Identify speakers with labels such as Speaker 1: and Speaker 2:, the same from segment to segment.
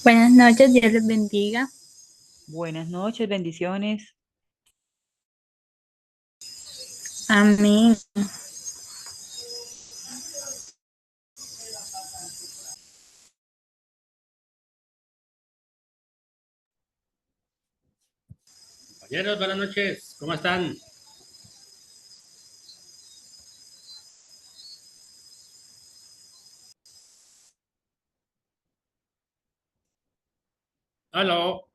Speaker 1: Buenas noches, Dios les bendiga.
Speaker 2: Buenas noches, bendiciones.
Speaker 1: Amén.
Speaker 3: Compañeros, buenas noches. ¿Cómo están? Aló.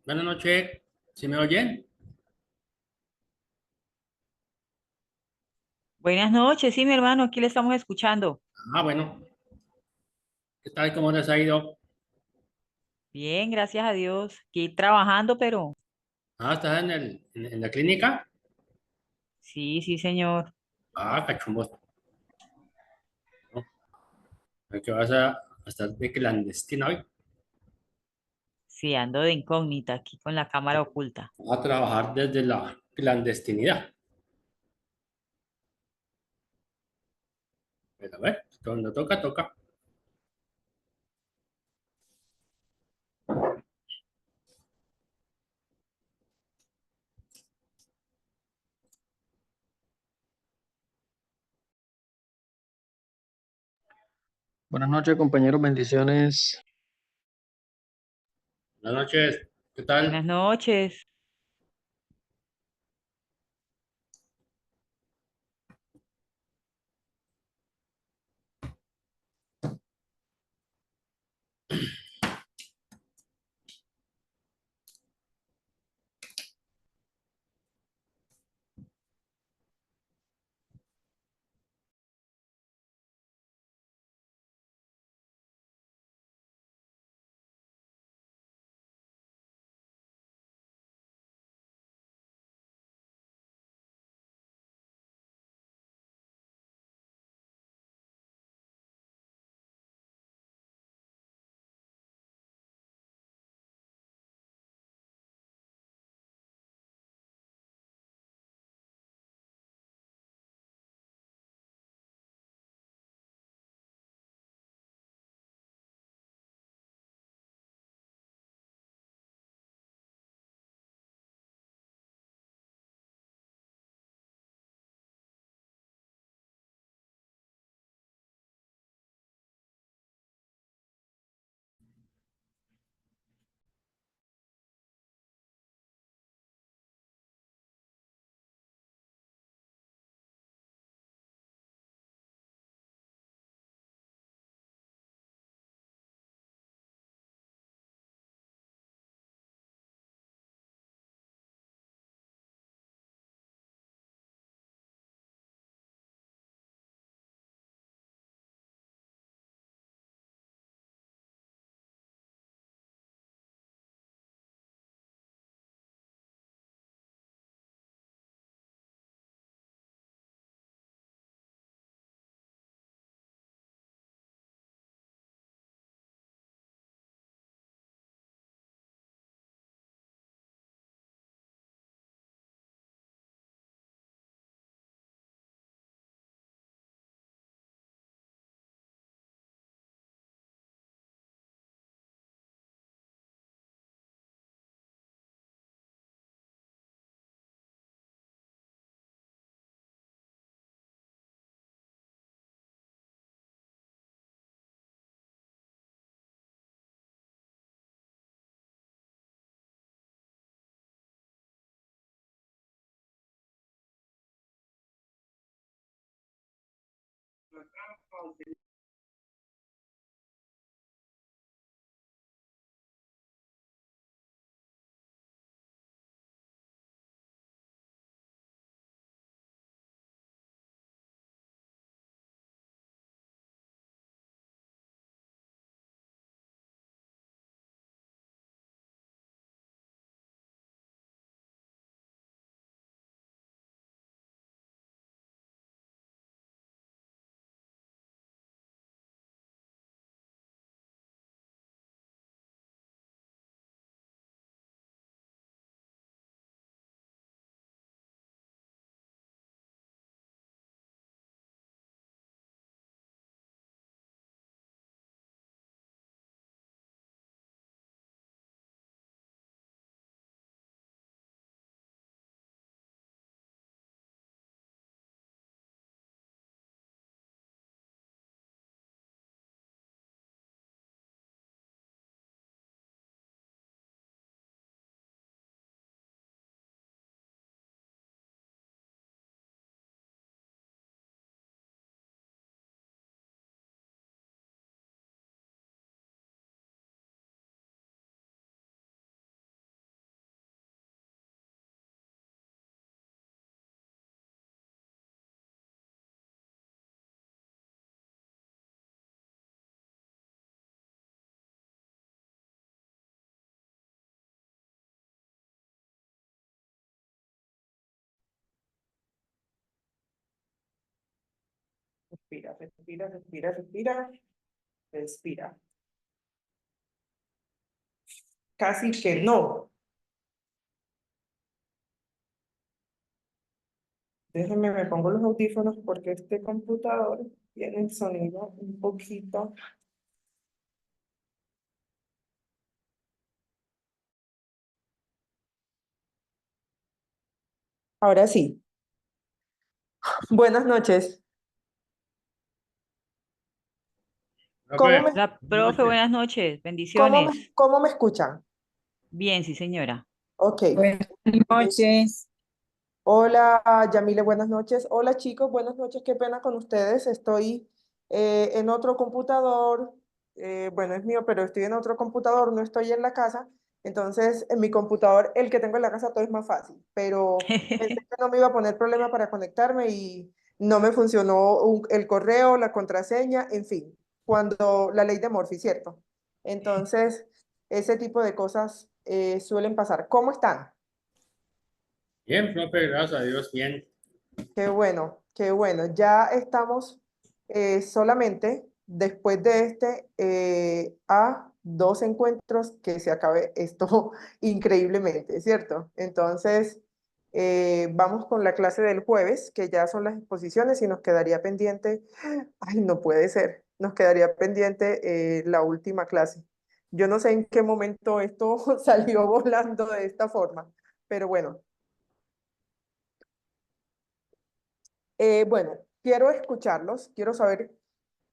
Speaker 3: Buenas noches. ¿Sí me oyen?
Speaker 2: Buenas noches, sí, mi hermano, aquí le estamos escuchando.
Speaker 3: Bueno. ¿Qué tal? ¿Cómo les ha ido?
Speaker 2: Bien, gracias a Dios. Aquí trabajando, pero
Speaker 3: ¿Estás en la clínica?
Speaker 2: sí, sí, señor.
Speaker 3: Cachumbo. ¿No? ¿Que vas a estar de clandestina hoy?
Speaker 2: Sí, ando de incógnita aquí con la cámara oculta.
Speaker 3: Vas a trabajar desde la clandestinidad. Pero a ver, cuando toca, toca.
Speaker 4: Buenas noches, compañeros, bendiciones.
Speaker 3: Buenas noches. ¿Qué tal?
Speaker 2: Buenas noches.
Speaker 5: Respira, respira, respira, respira. Respira. Casi que no. Déjenme, me pongo los audífonos porque este computador tiene el sonido un poquito. Ahora sí. Buenas noches. ¿Cómo
Speaker 3: Profe,
Speaker 5: me,
Speaker 2: Hola, profe,
Speaker 3: noches.
Speaker 2: buenas noches, bendiciones.
Speaker 5: cómo me escuchan?
Speaker 2: Bien, sí, señora.
Speaker 5: Ok.
Speaker 1: Buenas noches.
Speaker 5: Hola, Yamile, buenas noches. Hola, chicos, buenas noches. Qué pena con ustedes. Estoy en otro computador. Bueno, es mío, pero estoy en otro computador, no estoy en la casa. Entonces, en mi computador, el que tengo en la casa, todo es más fácil. Pero pensé que no me iba a poner problema para conectarme y no me funcionó el correo, la contraseña, en fin, cuando la ley de Murphy, ¿cierto? Entonces, ese tipo de cosas suelen pasar. ¿Cómo están?
Speaker 3: Bien, profe, gracias a Dios, bien.
Speaker 5: Qué bueno, qué bueno. Ya estamos solamente después de este a dos encuentros que se acabe esto increíblemente, ¿cierto? Entonces, vamos con la clase del jueves, que ya son las exposiciones y nos quedaría pendiente, ay, no puede ser, nos quedaría pendiente la última clase. Yo no sé en qué momento esto salió volando de esta forma, pero bueno. Bueno, quiero escucharlos, quiero saber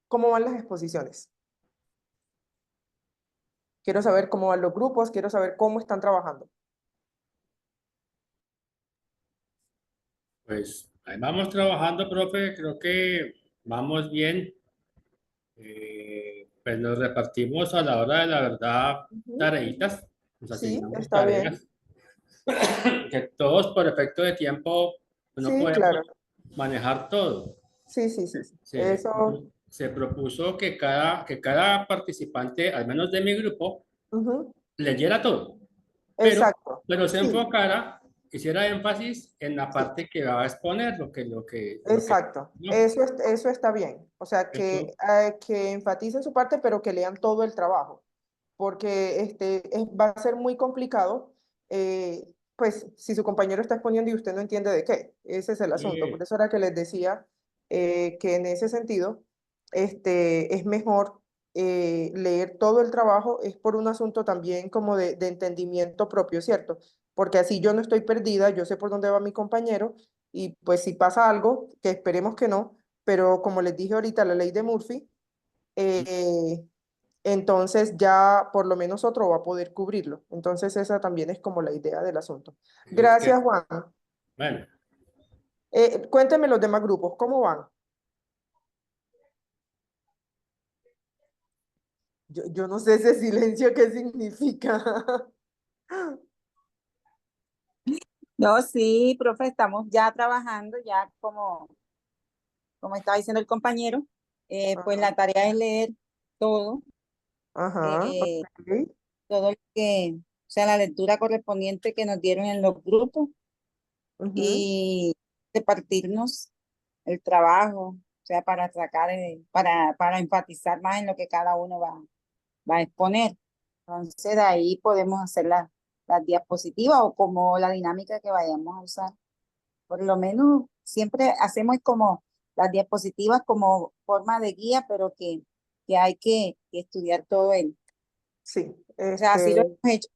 Speaker 5: cómo van las exposiciones, quiero saber cómo van los grupos, quiero saber cómo están trabajando.
Speaker 3: Pues ahí vamos trabajando, profe, creo que vamos bien. Pues nos repartimos a la hora de la verdad
Speaker 5: Ujú.
Speaker 3: tareitas, nos
Speaker 5: Sí,
Speaker 3: asignamos
Speaker 5: está bien.
Speaker 3: tareas, que todos por efecto de tiempo pues, no
Speaker 5: Sí,
Speaker 3: podemos
Speaker 5: claro.
Speaker 3: manejar todo.
Speaker 5: Sí, sí, sí, sí.
Speaker 3: Se,
Speaker 5: Eso,
Speaker 3: se propuso que cada participante, al menos de mi grupo,
Speaker 5: ujú.
Speaker 3: leyera todo, pero,
Speaker 5: Exacto.
Speaker 3: pero se
Speaker 5: Sí,
Speaker 3: enfocara, hiciera énfasis en la
Speaker 5: sí.
Speaker 3: parte que va a exponer,
Speaker 5: Exacto,
Speaker 3: no,
Speaker 5: eso está bien. O sea,
Speaker 3: eso,
Speaker 5: que enfaticen su parte, pero que lean todo el trabajo, porque va a ser muy complicado, pues, si su compañero está exponiendo y usted no entiende de qué. Ese es el asunto. Por eso era que les decía que en ese sentido, es mejor leer todo el trabajo, es por un asunto también como de entendimiento propio, ¿cierto? Porque así yo no estoy perdida, yo sé por dónde va mi compañero y pues si pasa algo, que esperemos que no, pero como les dije ahorita, la ley de Murphy, eh, entonces ya por lo menos otro va a poder cubrirlo. Entonces esa también es como la idea del asunto.
Speaker 3: que,
Speaker 5: Gracias, Juan.
Speaker 3: bueno,
Speaker 5: Cuéntenme los demás grupos, ¿cómo van? Yo no sé ese silencio qué significa.
Speaker 6: No, sí, profe, estamos ya trabajando, ya como estaba diciendo el compañero, pues
Speaker 5: Ajá,
Speaker 6: la tarea es leer todo,
Speaker 5: ajá,
Speaker 6: eh,
Speaker 5: ok,
Speaker 6: todo lo que, o sea, la lectura correspondiente que nos dieron en los grupos
Speaker 5: ujú,
Speaker 6: y repartirnos el trabajo, o sea, para sacar, para enfatizar más en lo que cada uno va a exponer. Entonces, de ahí podemos hacer las diapositivas o como la dinámica que vayamos a usar. Por lo menos siempre hacemos como las diapositivas como forma de guía, pero que hay que estudiar todo él.
Speaker 5: sí,
Speaker 6: O sea, así lo hemos hecho.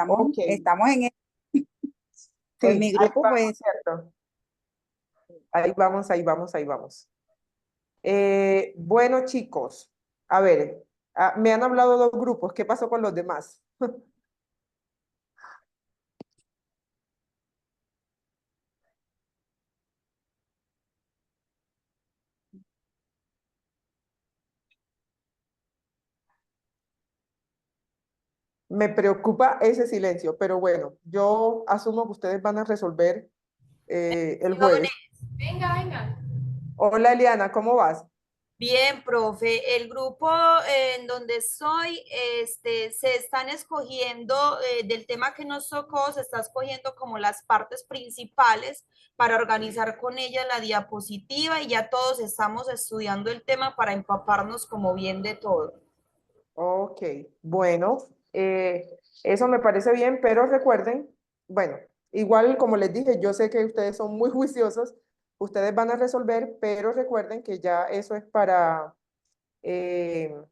Speaker 5: ok,
Speaker 6: Estamos en el, pues
Speaker 5: sí,
Speaker 6: mi
Speaker 5: ahí
Speaker 6: grupo,
Speaker 5: vamos,
Speaker 6: pues,
Speaker 5: ¿cierto? Ahí vamos, ahí vamos, ahí vamos. Bueno, chicos, a ver, me han hablado dos grupos, ¿qué pasó con los demás? Me preocupa ese silencio, pero bueno, yo asumo que ustedes van a resolver el jueves.
Speaker 1: Venga, venga.
Speaker 5: Hola, Eliana, ¿cómo vas?
Speaker 7: Bien, profe, el grupo en donde estoy, se están escogiendo del tema que nos tocó, se está escogiendo como las partes principales para organizar con ellas la diapositiva y ya todos estamos estudiando el tema para empaparnos como bien de todo.
Speaker 5: Ok, bueno, eso me parece bien, pero recuerden, bueno, igual como les dije, yo sé que ustedes son muy juiciosos, ustedes van a resolver, pero recuerden que ya eso es para el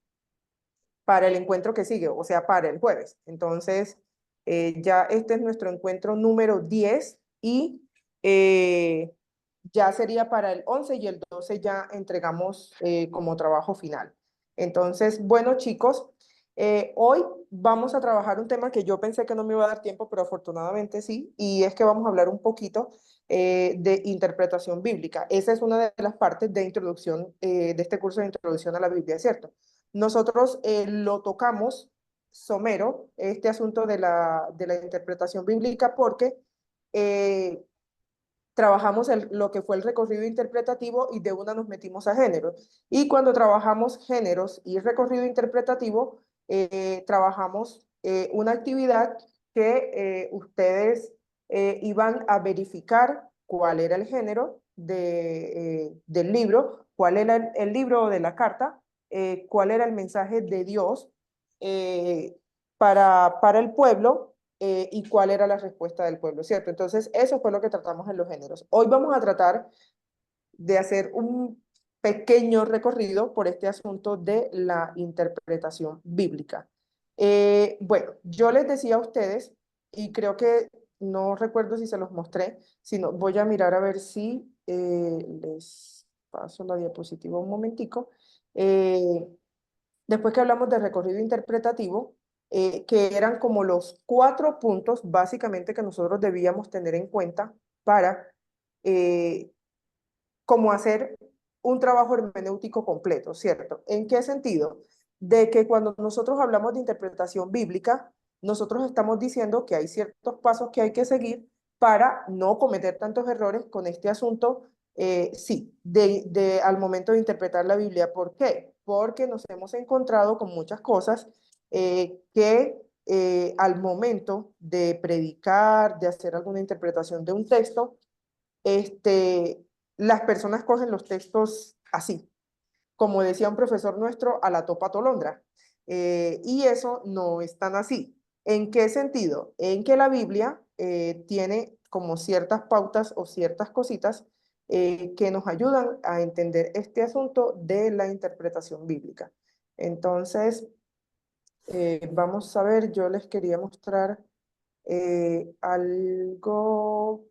Speaker 5: encuentro que sigue, o sea, para el jueves. Entonces, ya este es nuestro encuentro número 10 y ya sería para el 11 y el 12 ya entregamos como trabajo final. Entonces, bueno, chicos, hoy vamos a trabajar un tema que yo pensé que no me iba a dar tiempo, pero afortunadamente sí, y es que vamos a hablar un poquito de interpretación bíblica. Esa es una de las partes de introducción, de este curso de introducción a la Biblia, ¿cierto? Nosotros lo tocamos somero, este asunto de la interpretación bíblica, porque trabajamos lo que fue el recorrido interpretativo y de una nos metimos a géneros. Y cuando trabajamos géneros y recorrido interpretativo, trabajamos una actividad que ustedes iban a verificar cuál era el género del libro, cuál era el libro de la carta, cuál era el mensaje de Dios para el pueblo y cuál era la respuesta del pueblo, ¿cierto? Entonces, eso fue lo que tratamos en los géneros. Hoy vamos a tratar de hacer un pequeño recorrido por este asunto de la interpretación bíblica. Bueno, yo les decía a ustedes, y creo que no recuerdo si se los mostré, sino voy a mirar a ver si les paso la diapositiva un momentico. Después que hablamos de recorrido interpretativo, que eran como los 4 puntos básicamente que nosotros debíamos tener en cuenta para como hacer un trabajo hermenéutico completo, ¿cierto? ¿En qué sentido? De que cuando nosotros hablamos de interpretación bíblica, nosotros estamos diciendo que hay ciertos pasos que hay que seguir para no cometer tantos errores con este asunto, sí, al momento de interpretar la Biblia. ¿Por qué? Porque nos hemos encontrado con muchas cosas que al momento de predicar, de hacer alguna interpretación de un texto, las personas cogen los textos así, como decía un profesor nuestro, a la topa tolondra. Y eso no es tan así. ¿En qué sentido? En que la Biblia tiene como ciertas pautas o ciertas cositas que nos ayudan a entender este asunto de la interpretación bíblica. Entonces, vamos a ver, yo les quería mostrar algo,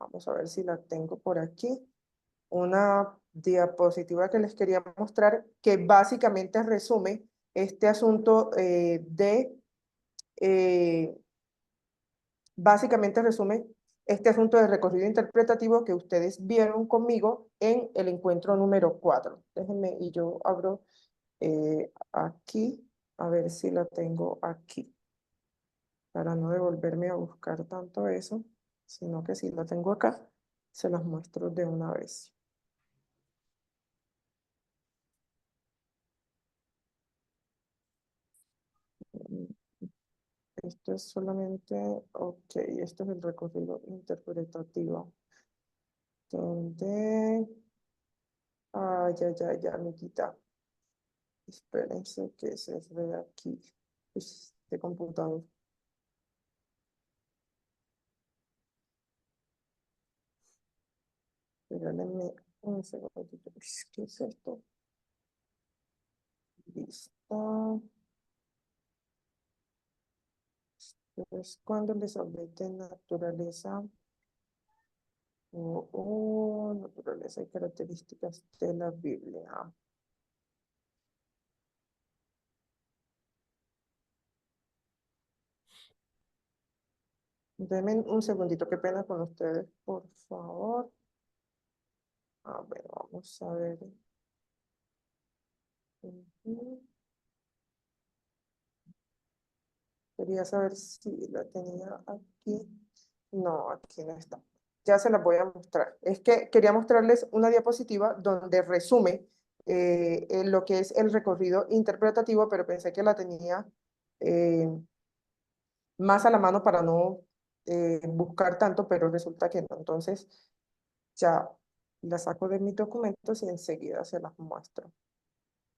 Speaker 5: vamos a ver si la tengo por aquí, una diapositiva que les quería mostrar que básicamente resume este asunto básicamente resume este asunto de recorrido interpretativo que ustedes vieron conmigo en el encuentro número 4. Déjenme y yo abro aquí, a ver si la tengo aquí, para no devolverme a buscar tanto eso, sino que si la tengo acá, se las muestro de una vez. Esto es solamente, ok, esto es el recorrido interpretativo. Donde, ya, amiguita. Espérense que se ve aquí. Este computador. Regálenme un segundito. ¿Qué es esto? Listo. Entonces, cuando les hablé de naturaleza, naturaleza y características de la Biblia. Denme un segundito, qué pena con ustedes, por favor. A ver, vamos a ver. Quería saber si la tenía aquí. No, aquí no está. Ya se la voy a mostrar. Es que quería mostrarles una diapositiva donde resume en lo que es el recorrido interpretativo, pero pensé que la tenía más a la mano para no buscar tanto, pero resulta que no. Entonces, ya la saco de mis documentos y enseguida se las muestro.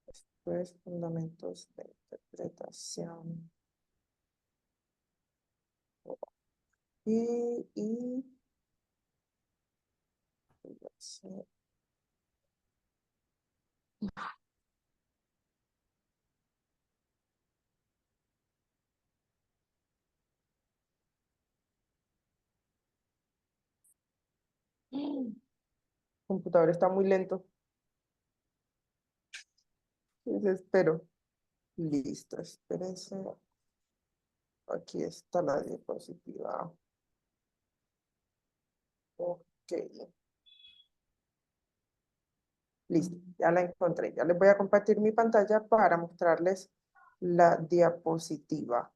Speaker 5: Esto es fundamentos de interpretación. Y el computador está muy lento. Espero. Listo, espérense. Aquí está la diapositiva. Ok. Listo, ya la encontré. Ya les voy a compartir mi pantalla para mostrarles la diapositiva.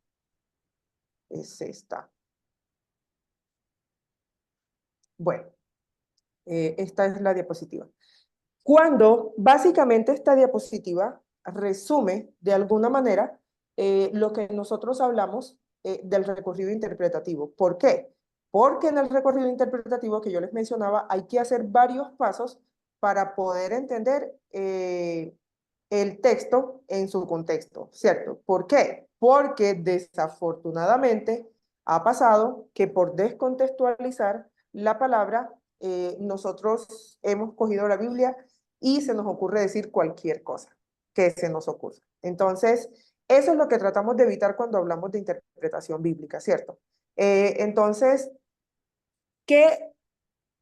Speaker 5: Es esta. Bueno, esta es la diapositiva. Cuando básicamente esta diapositiva resume de alguna manera lo que nosotros hablamos del recorrido interpretativo. ¿Por qué? Porque en el recorrido interpretativo que yo les mencionaba hay que hacer varios pasos para poder entender el texto en su contexto, ¿cierto? ¿Por qué? Porque desafortunadamente ha pasado que por descontextualizar la palabra, nosotros hemos cogido la Biblia y se nos ocurre decir cualquier cosa que se nos ocurra. Entonces, eso es lo que tratamos de evitar cuando hablamos de interpretación bíblica, ¿cierto? Entonces, ¿qué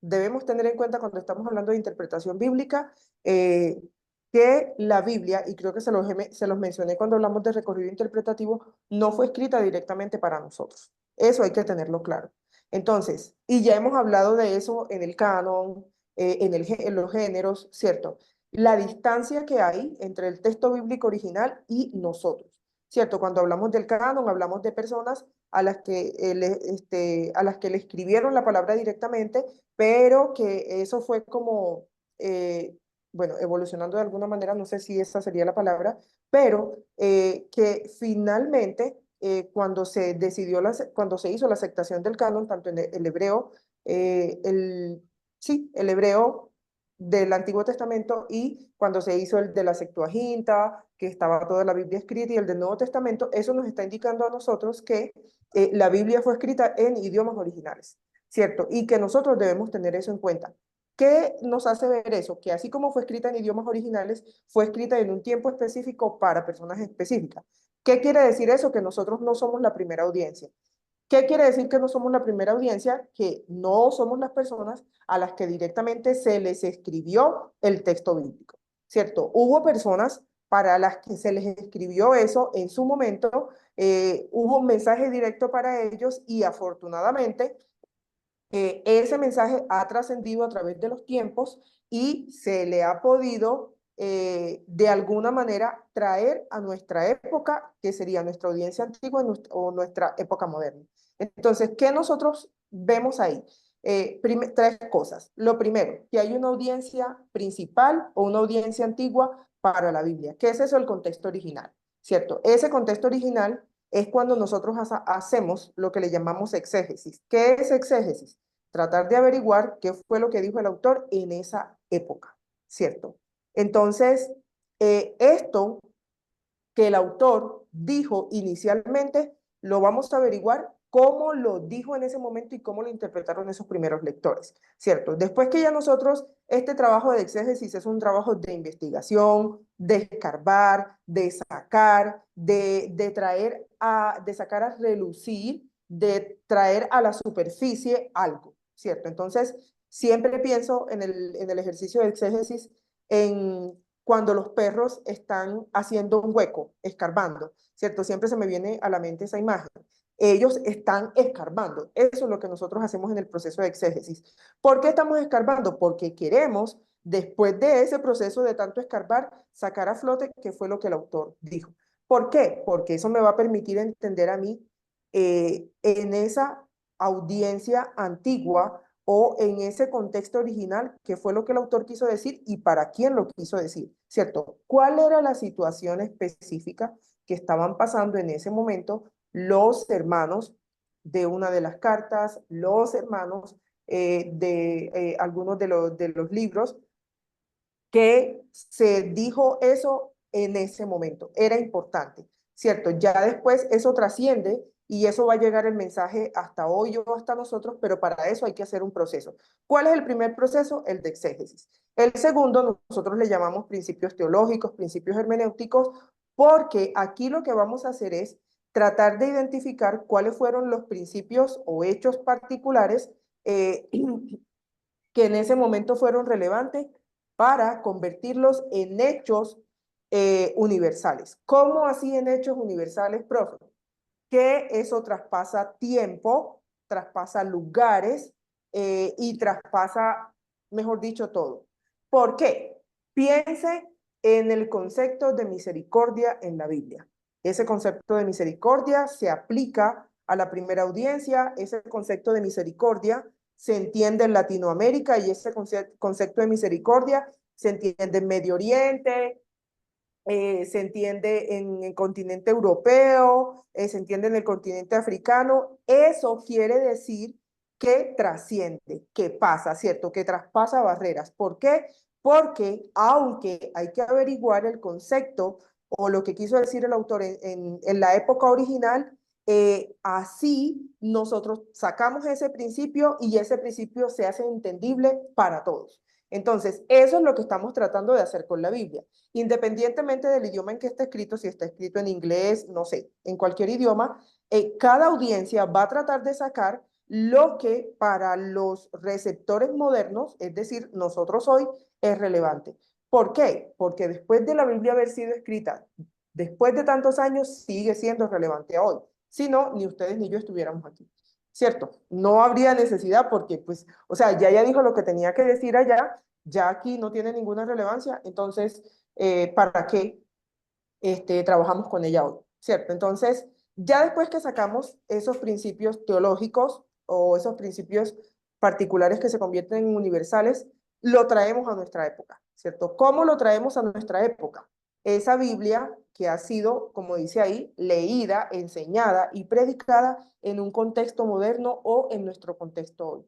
Speaker 5: debemos tener en cuenta cuando estamos hablando de interpretación bíblica? Que la Biblia, y creo que se los mencioné cuando hablamos de recorrido interpretativo, no fue escrita directamente para nosotros. Eso hay que tenerlo claro. Entonces, y ya hemos hablado de eso en el canon, en los géneros, ¿cierto? La distancia que hay entre el texto bíblico original y nosotros, ¿cierto? Cuando hablamos del canon, hablamos de personas a las que le escribieron la palabra directamente, pero que eso fue como, bueno, evolucionando de alguna manera, no sé si esa sería la palabra, pero que finalmente, cuando se decidió, cuando se hizo la aceptación del canon, tanto en el hebreo, el hebreo del Antiguo Testamento y cuando se hizo el de la Septuaginta, que estaba toda la Biblia escrita, y el del Nuevo Testamento, eso nos está indicando a nosotros que la Biblia fue escrita en idiomas originales, ¿cierto? Y que nosotros debemos tener eso en cuenta. ¿Qué nos hace ver eso? Que así como fue escrita en idiomas originales, fue escrita en un tiempo específico para personas específicas. ¿Qué quiere decir eso? Que nosotros no somos la primera audiencia. ¿Qué quiere decir que no somos la primera audiencia? Que no somos las personas a las que directamente se les escribió el texto bíblico, ¿cierto? Hubo personas para las que se les escribió eso en su momento, hubo un mensaje directo para ellos y afortunadamente ese mensaje ha trascendido a través de los tiempos y se le ha podido de alguna manera traer a nuestra época, que sería nuestra audiencia antigua o nuestra época moderna. Entonces, ¿qué nosotros vemos ahí? Tres cosas. Lo primero, que hay una audiencia principal o una audiencia antigua para la Biblia. ¿Qué es eso? El contexto original, ¿cierto? Ese contexto original es cuando nosotros hacemos lo que le llamamos exégesis. ¿Qué es exégesis? Tratar de averiguar qué fue lo que dijo el autor en esa época, ¿cierto? Entonces, esto que el autor dijo inicialmente, lo vamos a averiguar cómo lo dijo en ese momento y cómo lo interpretaron esos primeros lectores, ¿cierto? Después que ya nosotros, este trabajo de exégesis es un trabajo de investigación, de escarbar, de sacar, de sacar a relucir, de traer a la superficie algo, ¿cierto? Entonces, siempre pienso en el ejercicio de exégesis en cuando los perros están haciendo un hueco, escarbando, ¿cierto? Siempre se me viene a la mente esa imagen. Ellos están escarbando. Eso es lo que nosotros hacemos en el proceso de exégesis. ¿Por qué estamos escarbando? Porque queremos, después de ese proceso de tanto escarbar, sacar a flote qué fue lo que el autor dijo. ¿Por qué? Porque eso me va a permitir entender a mí en esa audiencia antigua o en ese contexto original, qué fue lo que el autor quiso decir y para quién lo quiso decir, ¿cierto? ¿Cuál era la situación específica que estaban pasando en ese momento los hermanos de una de las cartas, los hermanos de algunos de los libros, que se dijo eso en ese momento? Era importante, ¿cierto? Ya después eso trasciende y eso va a llegar el mensaje hasta hoy o hasta nosotros, pero para eso hay que hacer un proceso. ¿Cuál es el primer proceso? El de exégesis. El segundo, nosotros le llamamos principios teológicos, principios hermenéuticos, porque aquí lo que vamos a hacer es tratar de identificar cuáles fueron los principios o hechos particulares que en ese momento fueron relevantes para convertirlos en hechos universales. ¿Cómo así en hechos universales, profe? Que eso traspasa tiempo, traspasa lugares y traspasa, mejor dicho, todo. ¿Por qué? Piense en el concepto de misericordia en la Biblia. Ese concepto de misericordia se aplica a la primera audiencia, ese concepto de misericordia se entiende en Latinoamérica y ese concepto de misericordia se entiende en Medio Oriente, se entiende en el continente europeo, se entiende en el continente africano. Eso quiere decir que trasciende, que pasa, ¿cierto? Que traspasa barreras. ¿Por qué? Porque aunque hay que averiguar el concepto o lo que quiso decir el autor en la época original, así nosotros sacamos ese principio y ese principio se hace entendible para todos. Entonces, eso es lo que estamos tratando de hacer con la Biblia. Independientemente del idioma en que esté escrito, si está escrito en inglés, no sé, en cualquier idioma, cada audiencia va a tratar de sacar lo que para los receptores modernos, es decir, nosotros hoy, es relevante. ¿Por qué? Porque después de la Biblia haber sido escrita, después de tantos años, sigue siendo relevante hoy. Si no, ni ustedes ni yo estuviéramos aquí, ¿cierto? No habría necesidad porque, pues, o sea, ya dijo lo que tenía que decir allá, ya aquí no tiene ninguna relevancia, entonces, ¿para qué trabajamos con ella hoy? ¿Cierto? Entonces, ya después que sacamos esos principios teológicos o esos principios particulares que se convierten en universales, lo traemos a nuestra época, ¿cierto? ¿Cómo lo traemos a nuestra época? Esa Biblia que ha sido, como dice ahí, leída, enseñada y predicada en un contexto moderno o en nuestro contexto hoy.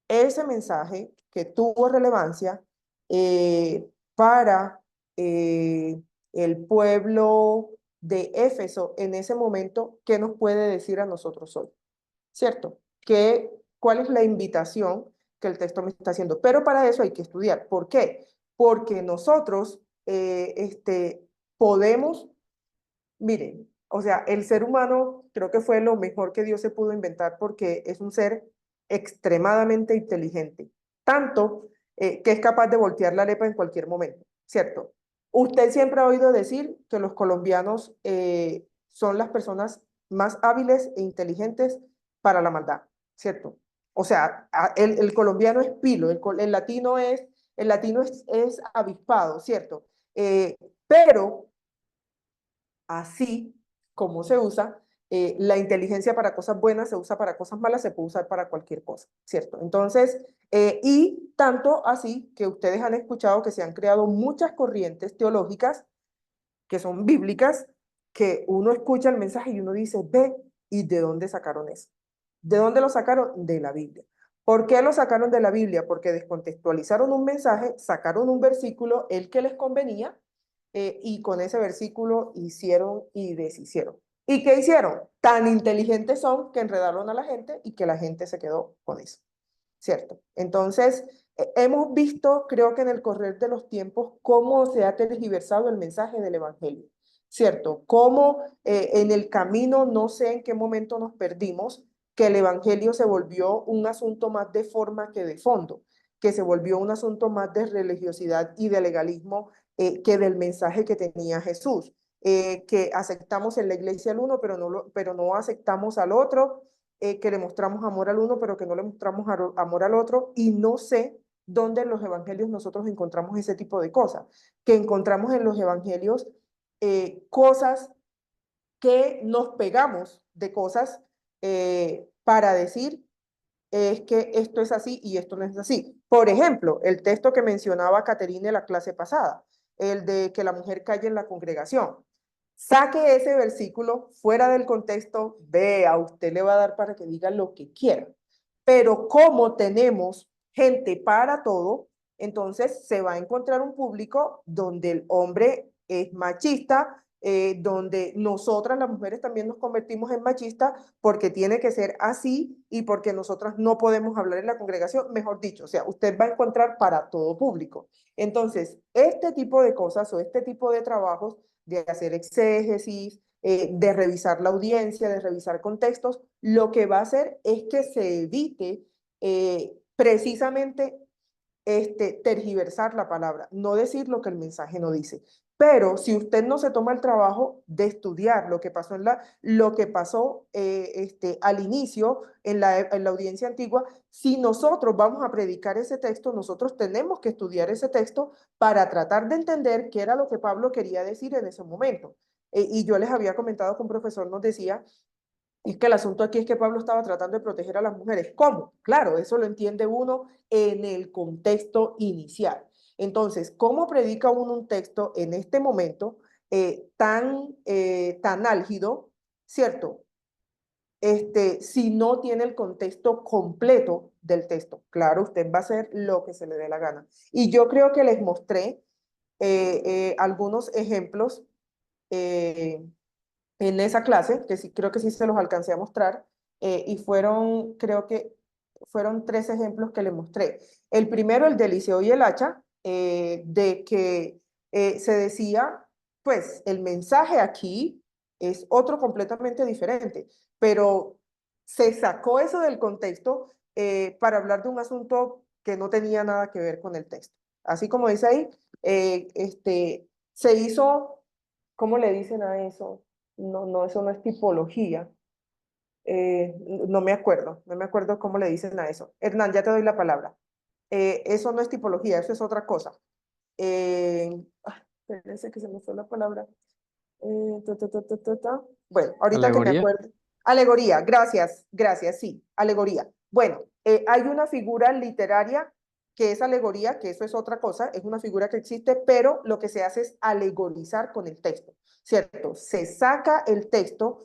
Speaker 5: Ese mensaje que tuvo relevancia para el pueblo de Éfeso en ese momento, ¿qué nos puede decir a nosotros hoy? ¿Cierto? ¿Cuál es la invitación que el texto me está haciendo? Pero para eso hay que estudiar. ¿Por qué? Porque nosotros podemos, miren, o sea, el ser humano creo que fue lo mejor que Dios se pudo inventar porque es un ser extremadamente inteligente, tanto que es capaz de voltear la arepa en cualquier momento, ¿cierto? Usted siempre ha oído decir que los colombianos son las personas más hábiles e inteligentes para la maldad, ¿cierto? O sea, el colombiano es pilo, el latino es avispado, ¿cierto? Pero así como se usa, la inteligencia para cosas buenas se usa para cosas malas, se puede usar para cualquier cosa, ¿cierto? Entonces, y tanto así que ustedes han escuchado que se han creado muchas corrientes teológicas que son bíblicas, que uno escucha el mensaje y uno dice, ve, ¿y de dónde sacaron eso? ¿De dónde lo sacaron? De la Biblia. ¿Por qué lo sacaron de la Biblia? Porque descontextualizaron un mensaje, sacaron un versículo, el que les convenía, y con ese versículo hicieron y deshicieron. ¿Y qué hicieron? Tan inteligentes son que enredaron a la gente y que la gente se quedó con eso, ¿cierto? Entonces, hemos visto, creo que en el correr de los tiempos, cómo se ha tergiversado el mensaje del Evangelio, ¿cierto? Cómo en el camino, no sé en qué momento nos perdimos, que el Evangelio se volvió un asunto más de forma que de fondo, que se volvió un asunto más de religiosidad y de legalismo que del mensaje que tenía Jesús, que aceptamos en la iglesia al uno, pero no aceptamos al otro, que le mostramos amor al uno, pero que no le mostramos amor al otro, y no sé dónde en los evangelios nosotros encontramos ese tipo de cosas, que encontramos en los evangelios cosas que nos pegamos de cosas para decir es que esto es así y esto no es así. Por ejemplo, el texto que mencionaba Caterine en la clase pasada, el de que la mujer calle en la congregación. Saque ese versículo fuera del contexto, vea, usted le va a dar para que diga lo que quiera. Pero como tenemos gente para todo, entonces se va a encontrar un público donde el hombre es machista, donde nosotras las mujeres también nos convertimos en machistas porque tiene que ser así y porque nosotras no podemos hablar en la congregación, mejor dicho, o sea, usted va a encontrar para todo público. Entonces, este tipo de cosas o este tipo de trabajos de hacer exégesis, de revisar la audiencia, de revisar contextos, lo que va a hacer es que se evite precisamente tergiversar la palabra, no decir lo que el mensaje no dice. Pero si usted no se toma el trabajo de estudiar lo que pasó, lo que pasó al inicio en la audiencia antigua, si nosotros vamos a predicar ese texto, nosotros tenemos que estudiar ese texto para tratar de entender qué era lo que Pablo quería decir en ese momento. Y yo les había comentado que un profesor nos decía, es que el asunto aquí es que Pablo estaba tratando de proteger a las mujeres. ¿Cómo? Claro, eso lo entiende uno en el contexto inicial. Entonces, ¿cómo predica uno un texto en este momento tan álgido, ¿cierto? Si no tiene el contexto completo del texto. Claro, usted va a hacer lo que se le dé la gana. Y yo creo que les mostré algunos ejemplos en esa clase, que sí, creo que sí se los alcancé a mostrar, y creo que fueron 3 ejemplos que le mostré. El primero, el del liceo y el hacha, de que se decía, pues el mensaje aquí es otro completamente diferente, pero se sacó eso del contexto para hablar de un asunto que no tenía nada que ver con el texto. Así como dice ahí, se hizo, ¿cómo le dicen a eso? No, eso no es tipología. No me acuerdo cómo le dicen a eso. Hernán, ya te doy la palabra. Eso no es tipología, eso es otra cosa. Espérense que se me fue la palabra. Bueno, ahorita que me
Speaker 4: Alegoría.
Speaker 5: acuerdo. Alegoría, gracias, sí, alegoría. Bueno, hay una figura literaria que es alegoría, que eso es otra cosa, es una figura que existe, pero lo que se hace es alegorizar con el texto, ¿cierto? Se saca el texto,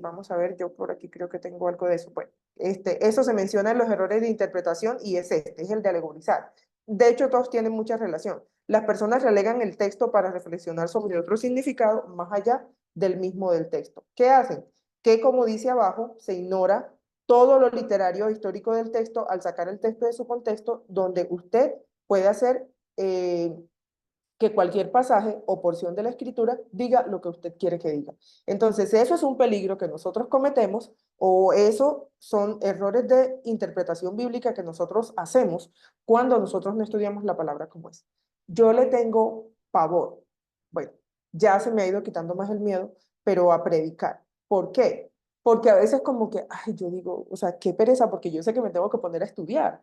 Speaker 5: vamos a ver, yo por aquí creo que tengo algo de eso. Bueno, eso se menciona en los errores de interpretación y es el de alegorizar. De hecho, todos tienen mucha relación. Las personas relegan el texto para reflexionar sobre otro significado más allá del mismo del texto. ¿Qué hacen? Que, como dice abajo, se ignora todo lo literario e histórico del texto al sacar el texto de su contexto, donde usted puede hacer que cualquier pasaje o porción de la escritura diga lo que usted quiere que diga. Entonces, eso es un peligro que nosotros cometemos o eso son errores de interpretación bíblica que nosotros hacemos cuando nosotros no estudiamos la palabra como es. Yo le tengo pavor. Bueno, ya se me ha ido quitando más el miedo, pero a predicar. ¿Por qué? Porque a veces como que, ay, yo digo, o sea, qué pereza, porque yo sé que me tengo que poner a estudiar,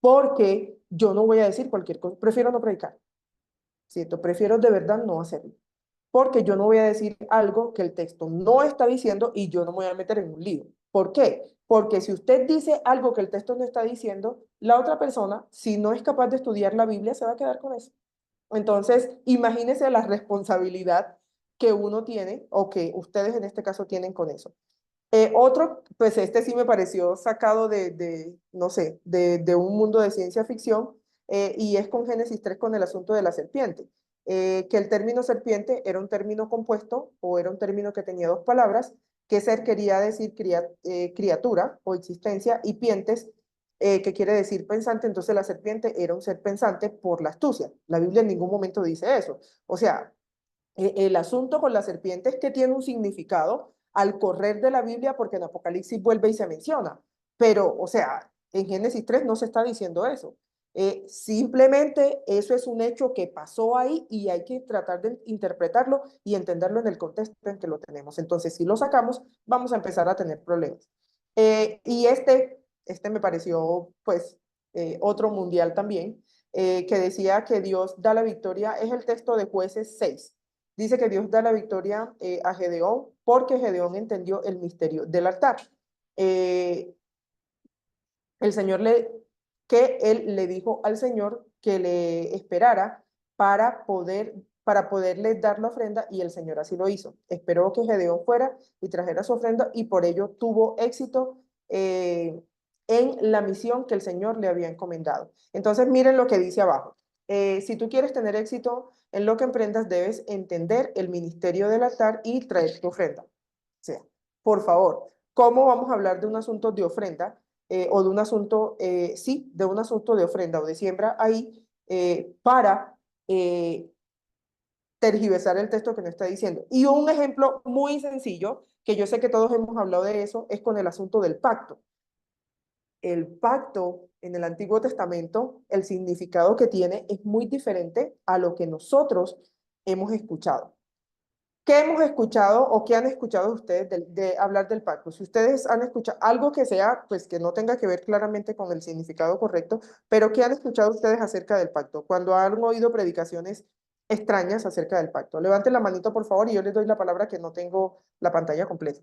Speaker 5: porque yo no voy a decir cualquier cosa, prefiero no predicar. ¿Cierto? Prefiero de verdad no hacerlo, porque yo no voy a decir algo que el texto no está diciendo y yo no me voy a meter en un lío. ¿Por qué? Porque si usted dice algo que el texto no está diciendo, la otra persona, si no es capaz de estudiar la Biblia, se va a quedar con eso. Entonces, imagínese la responsabilidad que uno tiene o que ustedes en este caso tienen con eso. Otro, pues sí me pareció sacado no sé, de un mundo de ciencia ficción, y es con Génesis 3 con el asunto de la serpiente. Que el término serpiente era un término compuesto o era un término que tenía 2 palabras, que ser quería decir criatura o existencia, y pientes, que quiere decir pensante. Entonces la serpiente era un ser pensante por la astucia. La Biblia en ningún momento dice eso. O sea, el asunto con la serpiente es que tiene un significado al correr de la Biblia, porque en Apocalipsis vuelve y se menciona. Pero, o sea, en Génesis 3 no se está diciendo eso. Simplemente eso es un hecho que pasó ahí y hay que tratar de interpretarlo y entenderlo en el contexto en que lo tenemos. Entonces, si lo sacamos, vamos a empezar a tener problemas. Y este me pareció, pues, otro mundial también, que decía que Dios da la victoria, es el texto de Jueces 6. Dice que Dios da la victoria a Gedeón porque Gedeón entendió el misterio del altar. que él le dijo al Señor que le esperara para poderle dar la ofrenda, y el Señor así lo hizo. Esperó que Gedeón fuera y trajera su ofrenda, y por ello tuvo éxito en la misión que el Señor le había encomendado. Entonces miren lo que dice abajo. Si tú quieres tener éxito en lo que emprendas, debes entender el ministerio del altar y traer tu ofrenda. O sea, por favor, ¿cómo vamos a hablar de un asunto de ofrenda o de un asunto, de un asunto de ofrenda o de siembra ahí para tergiversar el texto que nos está diciendo? Y un ejemplo muy sencillo, que yo sé que todos hemos hablado de eso, es con el asunto del pacto. El pacto en el Antiguo Testamento, el significado que tiene es muy diferente a lo que nosotros hemos escuchado. ¿Qué hemos escuchado o qué han escuchado ustedes de hablar del pacto? Si ustedes han escuchado algo que sea, pues que no tenga que ver claramente con el significado correcto, pero ¿qué han escuchado ustedes acerca del pacto? Cuando han oído predicaciones extrañas acerca del pacto. Levanten la manito, por favor, y yo les doy la palabra, que no tengo la pantalla completa.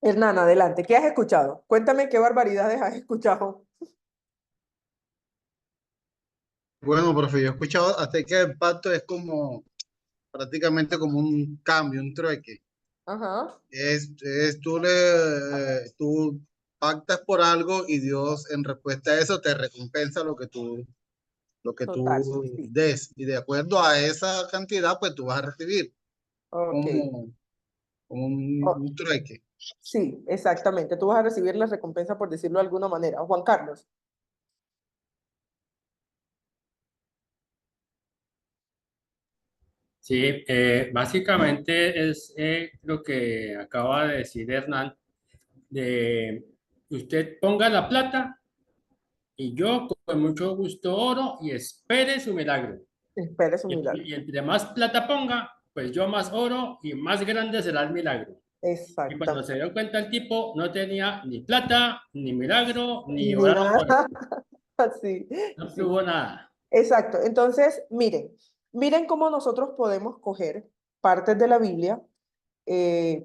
Speaker 5: Hernán, adelante. ¿Qué has escuchado? Cuéntame qué barbaridades has escuchado.
Speaker 8: Bueno, profe, yo he escuchado hasta que el pacto es como prácticamente como un cambio, un trueque.
Speaker 5: Ajá.
Speaker 8: Tú pactas por algo y Dios en respuesta a eso te recompensa lo que tú
Speaker 5: Total, sí.
Speaker 8: des. Y de acuerdo a esa cantidad, pues tú vas a recibir
Speaker 5: Ok.
Speaker 8: como
Speaker 5: Oh,
Speaker 8: un trueque.
Speaker 5: sí, exactamente. Tú vas a recibir la recompensa, por decirlo de alguna manera. Juan Carlos.
Speaker 3: Sí, básicamente es lo que acaba de decir Hernán, de usted ponga la plata y yo con mucho gusto oro y espere su milagro.
Speaker 5: Espere su milagro.
Speaker 3: Y entre más plata ponga, pues yo más oro y más grande será el milagro. Y cuando se
Speaker 5: Exactamente.
Speaker 3: dio cuenta el tipo, no tenía ni plata, ni milagro, ni
Speaker 5: Ni
Speaker 3: oraba por él.
Speaker 5: nada. Sí,
Speaker 3: No
Speaker 5: sí.
Speaker 3: tuvo nada.
Speaker 5: Exacto. Entonces, miren cómo nosotros podemos coger partes de la Biblia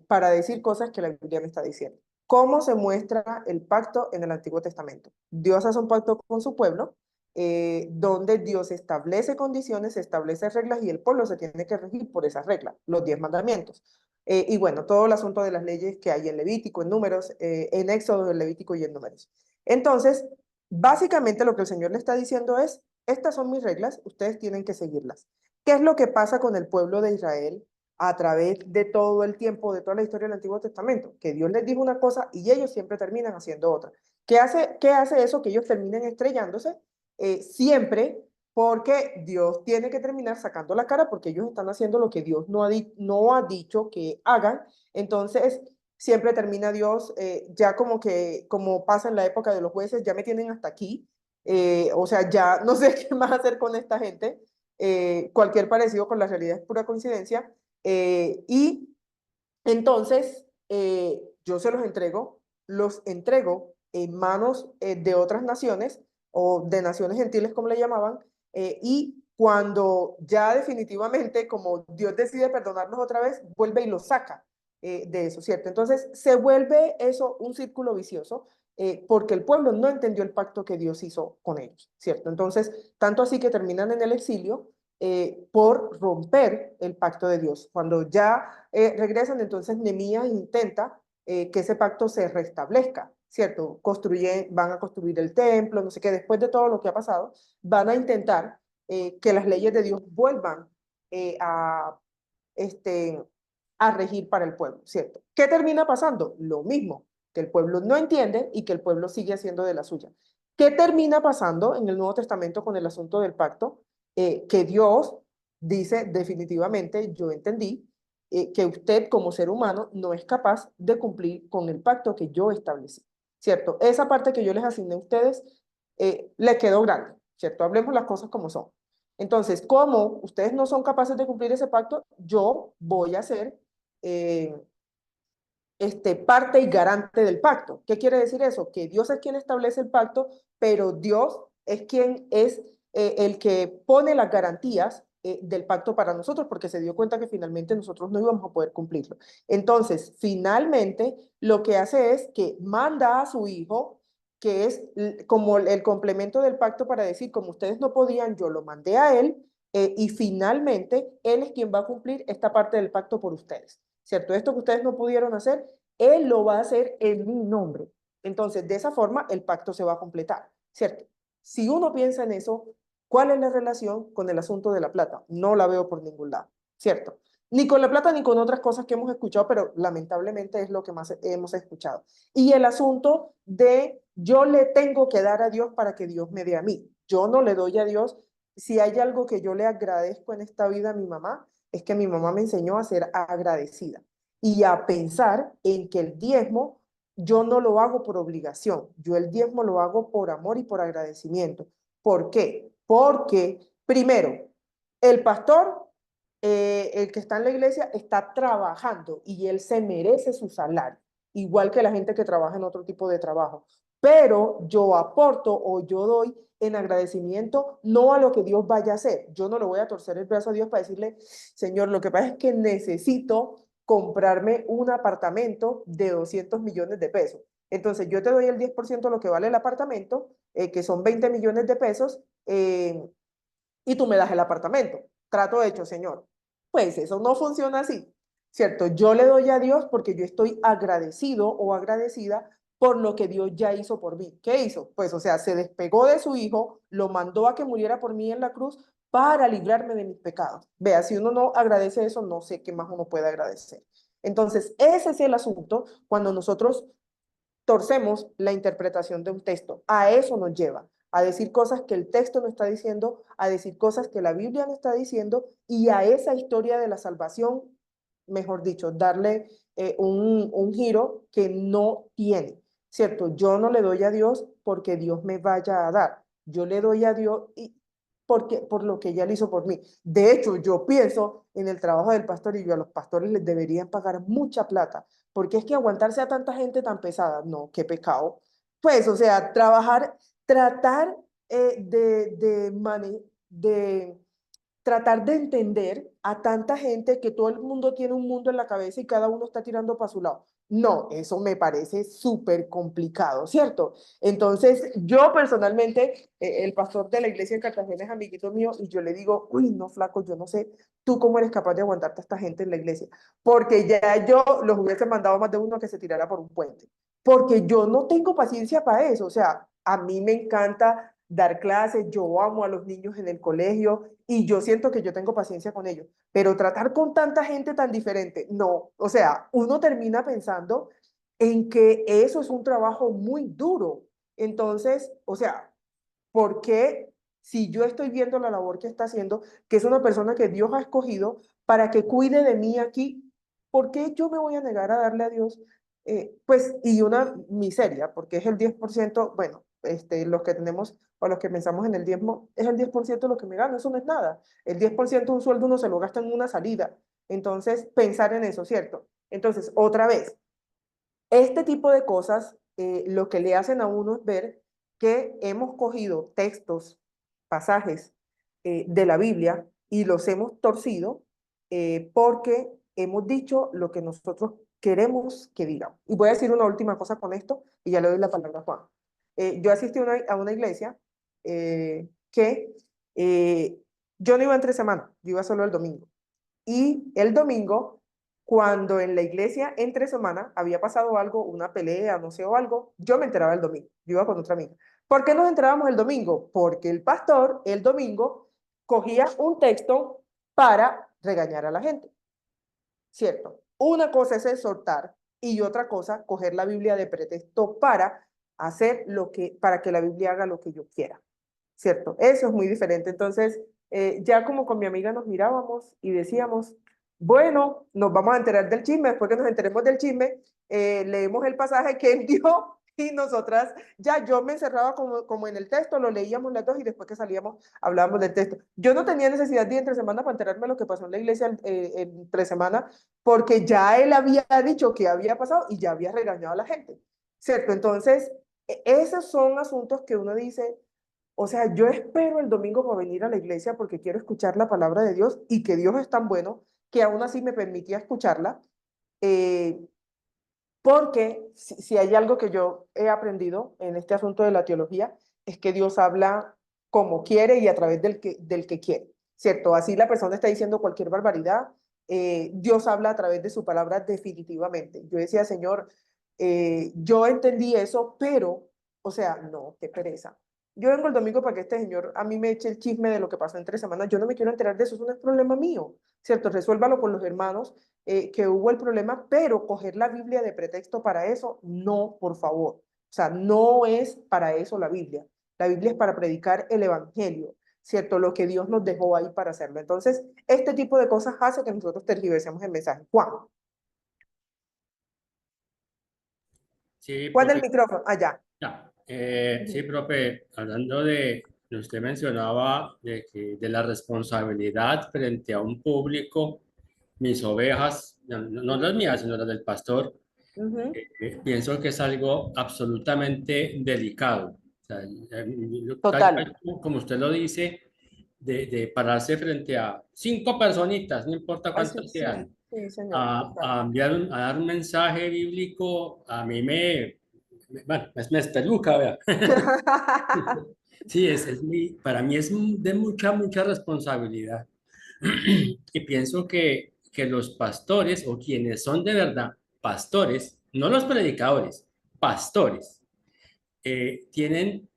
Speaker 5: para decir cosas que la Biblia me está diciendo. ¿Cómo se muestra el pacto en el Antiguo Testamento? Dios hace un pacto con su pueblo, donde Dios establece condiciones, establece reglas, y el pueblo se tiene que regir por esas reglas, los 10 mandamientos. Y bueno, todo el asunto de las leyes que hay en Levítico, en Números, en Éxodo, en Levítico y en Números. Entonces, básicamente lo que el Señor le está diciendo es: estas son mis reglas, ustedes tienen que seguirlas. ¿Qué es lo que pasa con el pueblo de Israel a través de todo el tiempo, de toda la historia del Antiguo Testamento? Que Dios les dijo una cosa y ellos siempre terminan haciendo otra. ¿Qué hace eso? Que ellos terminen estrellándose siempre, porque Dios tiene que terminar sacando la cara, porque ellos están haciendo lo que Dios no ha dicho que hagan. Entonces, siempre termina Dios, ya como pasa en la época de los jueces: ya me tienen hasta aquí, o sea, ya no sé qué más hacer con esta gente. Cualquier parecido con la realidad es pura coincidencia. Y entonces yo se los entrego en manos de otras naciones, o de naciones gentiles, como le llamaban, y cuando ya definitivamente, como Dios decide perdonarlos otra vez, vuelve y los saca de eso, ¿cierto? Entonces se vuelve eso un círculo vicioso, porque el pueblo no entendió el pacto que Dios hizo con ellos, ¿cierto? Entonces, tanto así que terminan en el exilio, por romper el pacto de Dios. Cuando ya regresan, entonces Nehemías intenta que ese pacto se restablezca, ¿cierto? Van a construir el templo, no sé qué. Después de todo lo que ha pasado, van a intentar que las leyes de Dios vuelvan este, a regir para el pueblo, ¿cierto? ¿Qué termina pasando? Lo mismo, que el pueblo no entiende y que el pueblo sigue haciendo de la suya. ¿Qué termina pasando en el Nuevo Testamento con el asunto del pacto? Que Dios dice definitivamente: yo entendí que usted como ser humano no es capaz de cumplir con el pacto que yo establecí, ¿cierto? Esa parte que yo les asigné a ustedes le quedó grande, ¿cierto? Hablemos las cosas como son. Entonces, como ustedes no son capaces de cumplir ese pacto, yo voy a ser parte y garante del pacto. ¿Qué quiere decir eso? Que Dios es quien establece el pacto, pero Dios es quien es el que pone las garantías del pacto para nosotros, porque se dio cuenta que finalmente nosotros no íbamos a poder cumplirlo. Entonces, finalmente, lo que hace es que manda a su hijo, que es como el complemento del pacto para decir, como ustedes no podían, yo lo mandé a él, y finalmente él es quien va a cumplir esta parte del pacto por ustedes, ¿cierto? Esto que ustedes no pudieron hacer, él lo va a hacer en mi nombre. Entonces, de esa forma, el pacto se va a completar, ¿cierto? Si uno piensa en eso, ¿cuál es la relación con el asunto de la plata? No la veo por ningún lado, ¿cierto? Ni con la plata ni con otras cosas que hemos escuchado, pero lamentablemente es lo que más hemos escuchado. Y el asunto de yo le tengo que dar a Dios para que Dios me dé a mí. Yo no le doy a Dios. Si hay algo que yo le agradezco en esta vida a mi mamá, es que mi mamá me enseñó a ser agradecida y a pensar en que el diezmo yo no lo hago por obligación, yo el diezmo lo hago por amor y por agradecimiento. ¿Por qué? Porque, primero, el pastor, el que está en la iglesia, está trabajando y él se merece su salario, igual que la gente que trabaja en otro tipo de trabajo. Pero yo aporto o yo doy en agradecimiento no a lo que Dios vaya a hacer. Yo no le voy a torcer el brazo a Dios para decirle, Señor, lo que pasa es que necesito comprarme un apartamento de 200 millones de pesos. Entonces, yo te doy el 10% de lo que vale el apartamento, que son 20 millones de pesos, y tú me das el apartamento. Trato hecho, Señor. Pues eso no funciona así, ¿cierto? Yo le doy a Dios porque yo estoy agradecido o agradecida por lo que Dios ya hizo por mí. ¿Qué hizo? Pues, o sea, se despegó de su hijo, lo mandó a que muriera por mí en la cruz para librarme de mis pecados. Vea, si uno no agradece eso, no sé qué más uno puede agradecer. Entonces, ese es el asunto cuando nosotros torcemos la interpretación de un texto. A eso nos lleva, a decir cosas que el texto no está diciendo, a decir cosas que la Biblia no está diciendo, y a esa historia de la salvación, mejor dicho, darle un giro que no tiene, ¿cierto? Yo no le doy a Dios porque Dios me vaya a dar. Yo le doy a Dios por lo que ella le hizo por mí. De hecho, yo pienso en el trabajo del pastor y yo a los pastores les deberían pagar mucha plata, porque es que aguantarse a tanta gente tan pesada, no, qué pecado. Pues, o sea, tratar de tratar de entender a tanta gente que todo el mundo tiene un mundo en la cabeza y cada uno está tirando para su lado. No, eso me parece súper complicado, ¿cierto? Entonces, yo personalmente, el pastor de la iglesia en Cartagena es amiguito mío y yo le digo, uy, no, flaco, yo no sé, tú cómo eres capaz de aguantarte a esta gente en la iglesia, porque ya yo los hubiese mandado más de uno que se tirara por un puente, porque yo no tengo paciencia para eso, o sea, a mí me encanta dar clases, yo amo a los niños en el colegio y yo siento que yo tengo paciencia con ellos, pero tratar con tanta gente tan diferente, no, o sea, uno termina pensando en que eso es un trabajo muy duro. Entonces, o sea, ¿por qué si yo estoy viendo la labor que está haciendo, que es una persona que Dios ha escogido para que cuide de mí aquí, por qué yo me voy a negar a darle a Dios? Pues, y una miseria, porque es el 10%, bueno, los que tenemos o los que pensamos en el diezmo, es el 10% de lo que me gano, eso no es nada. El 10% de un sueldo uno se lo gasta en una salida. Entonces, pensar en eso, ¿cierto? Entonces, otra vez, este tipo de cosas lo que le hacen a uno es ver que hemos cogido textos, pasajes de la Biblia y los hemos torcido porque hemos dicho lo que nosotros queremos que digamos. Y voy a decir una última cosa con esto y ya le doy la palabra a Juan. Yo asistí a una iglesia que yo no iba entre semana, yo iba solo el domingo. Y el domingo, cuando en la iglesia entre semana había pasado algo, una pelea, no sé, o algo, yo me enteraba el domingo, yo iba con otra amiga. ¿Por qué nos enterábamos el domingo? Porque el pastor el domingo cogía un texto para regañar a la gente, ¿cierto? Una cosa es exhortar y otra cosa, coger la Biblia de pretexto para hacer para que la Biblia haga lo que yo quiera, ¿cierto? Eso es muy diferente. Entonces, ya como con mi amiga nos mirábamos y decíamos, bueno, nos vamos a enterar del chisme, después que nos enteremos del chisme, leemos el pasaje que él dio y nosotras, ya yo me encerraba como en el texto, lo leíamos las dos y después que salíamos hablábamos del texto. Yo no tenía necesidad de entre semana para enterarme de lo que pasó en la iglesia entre semana, porque ya él había dicho que había pasado y ya había regañado a la gente, ¿cierto? Entonces, esos son asuntos que uno dice, O sea, yo espero el domingo para venir a la iglesia porque quiero escuchar la palabra de Dios y que Dios es tan bueno que aún así me permitía escucharla. eh, Porque si hay algo que yo he aprendido en este asunto de la teología, es que Dios habla como quiere y a través del que quiere, ¿cierto? Así la persona está diciendo cualquier barbaridad, Dios habla a través de su palabra definitivamente. Yo decía, Señor, yo entendí eso, pero, o sea, no, qué pereza. Yo vengo el domingo para que este señor a mí me eche el chisme de lo que pasó en 3 semanas. Yo no me quiero enterar de eso, eso no es problema mío, ¿cierto? Resuélvalo con los hermanos que hubo el problema, pero coger la Biblia de pretexto para eso, no, por favor. O sea, no es para eso la Biblia. La Biblia es para predicar el Evangelio, ¿cierto? Lo que Dios nos dejó ahí para hacerlo. Entonces, este tipo de cosas hace que nosotros tergiversemos el mensaje. Juan,
Speaker 3: Sí,
Speaker 5: Juan el
Speaker 3: profe.
Speaker 5: micrófono, allá.
Speaker 3: Ya, sí, profe, hablando de, usted mencionaba de la responsabilidad frente a un público, mis ovejas, no las mías, sino las del pastor, pienso que es algo absolutamente delicado. O sea, tal
Speaker 5: Total.
Speaker 3: cual como usted lo dice, de pararse frente a 5 personitas, no importa
Speaker 5: Ay, sí,
Speaker 3: cuántas
Speaker 5: sí,
Speaker 3: sean,
Speaker 5: sí, señor, total.
Speaker 3: a dar un mensaje bíblico, a mí bueno, me espeluca, vea. Sí, para mí es de mucha, mucha responsabilidad. Y pienso que los pastores o quienes son de verdad pastores, no los predicadores, pastores, tienen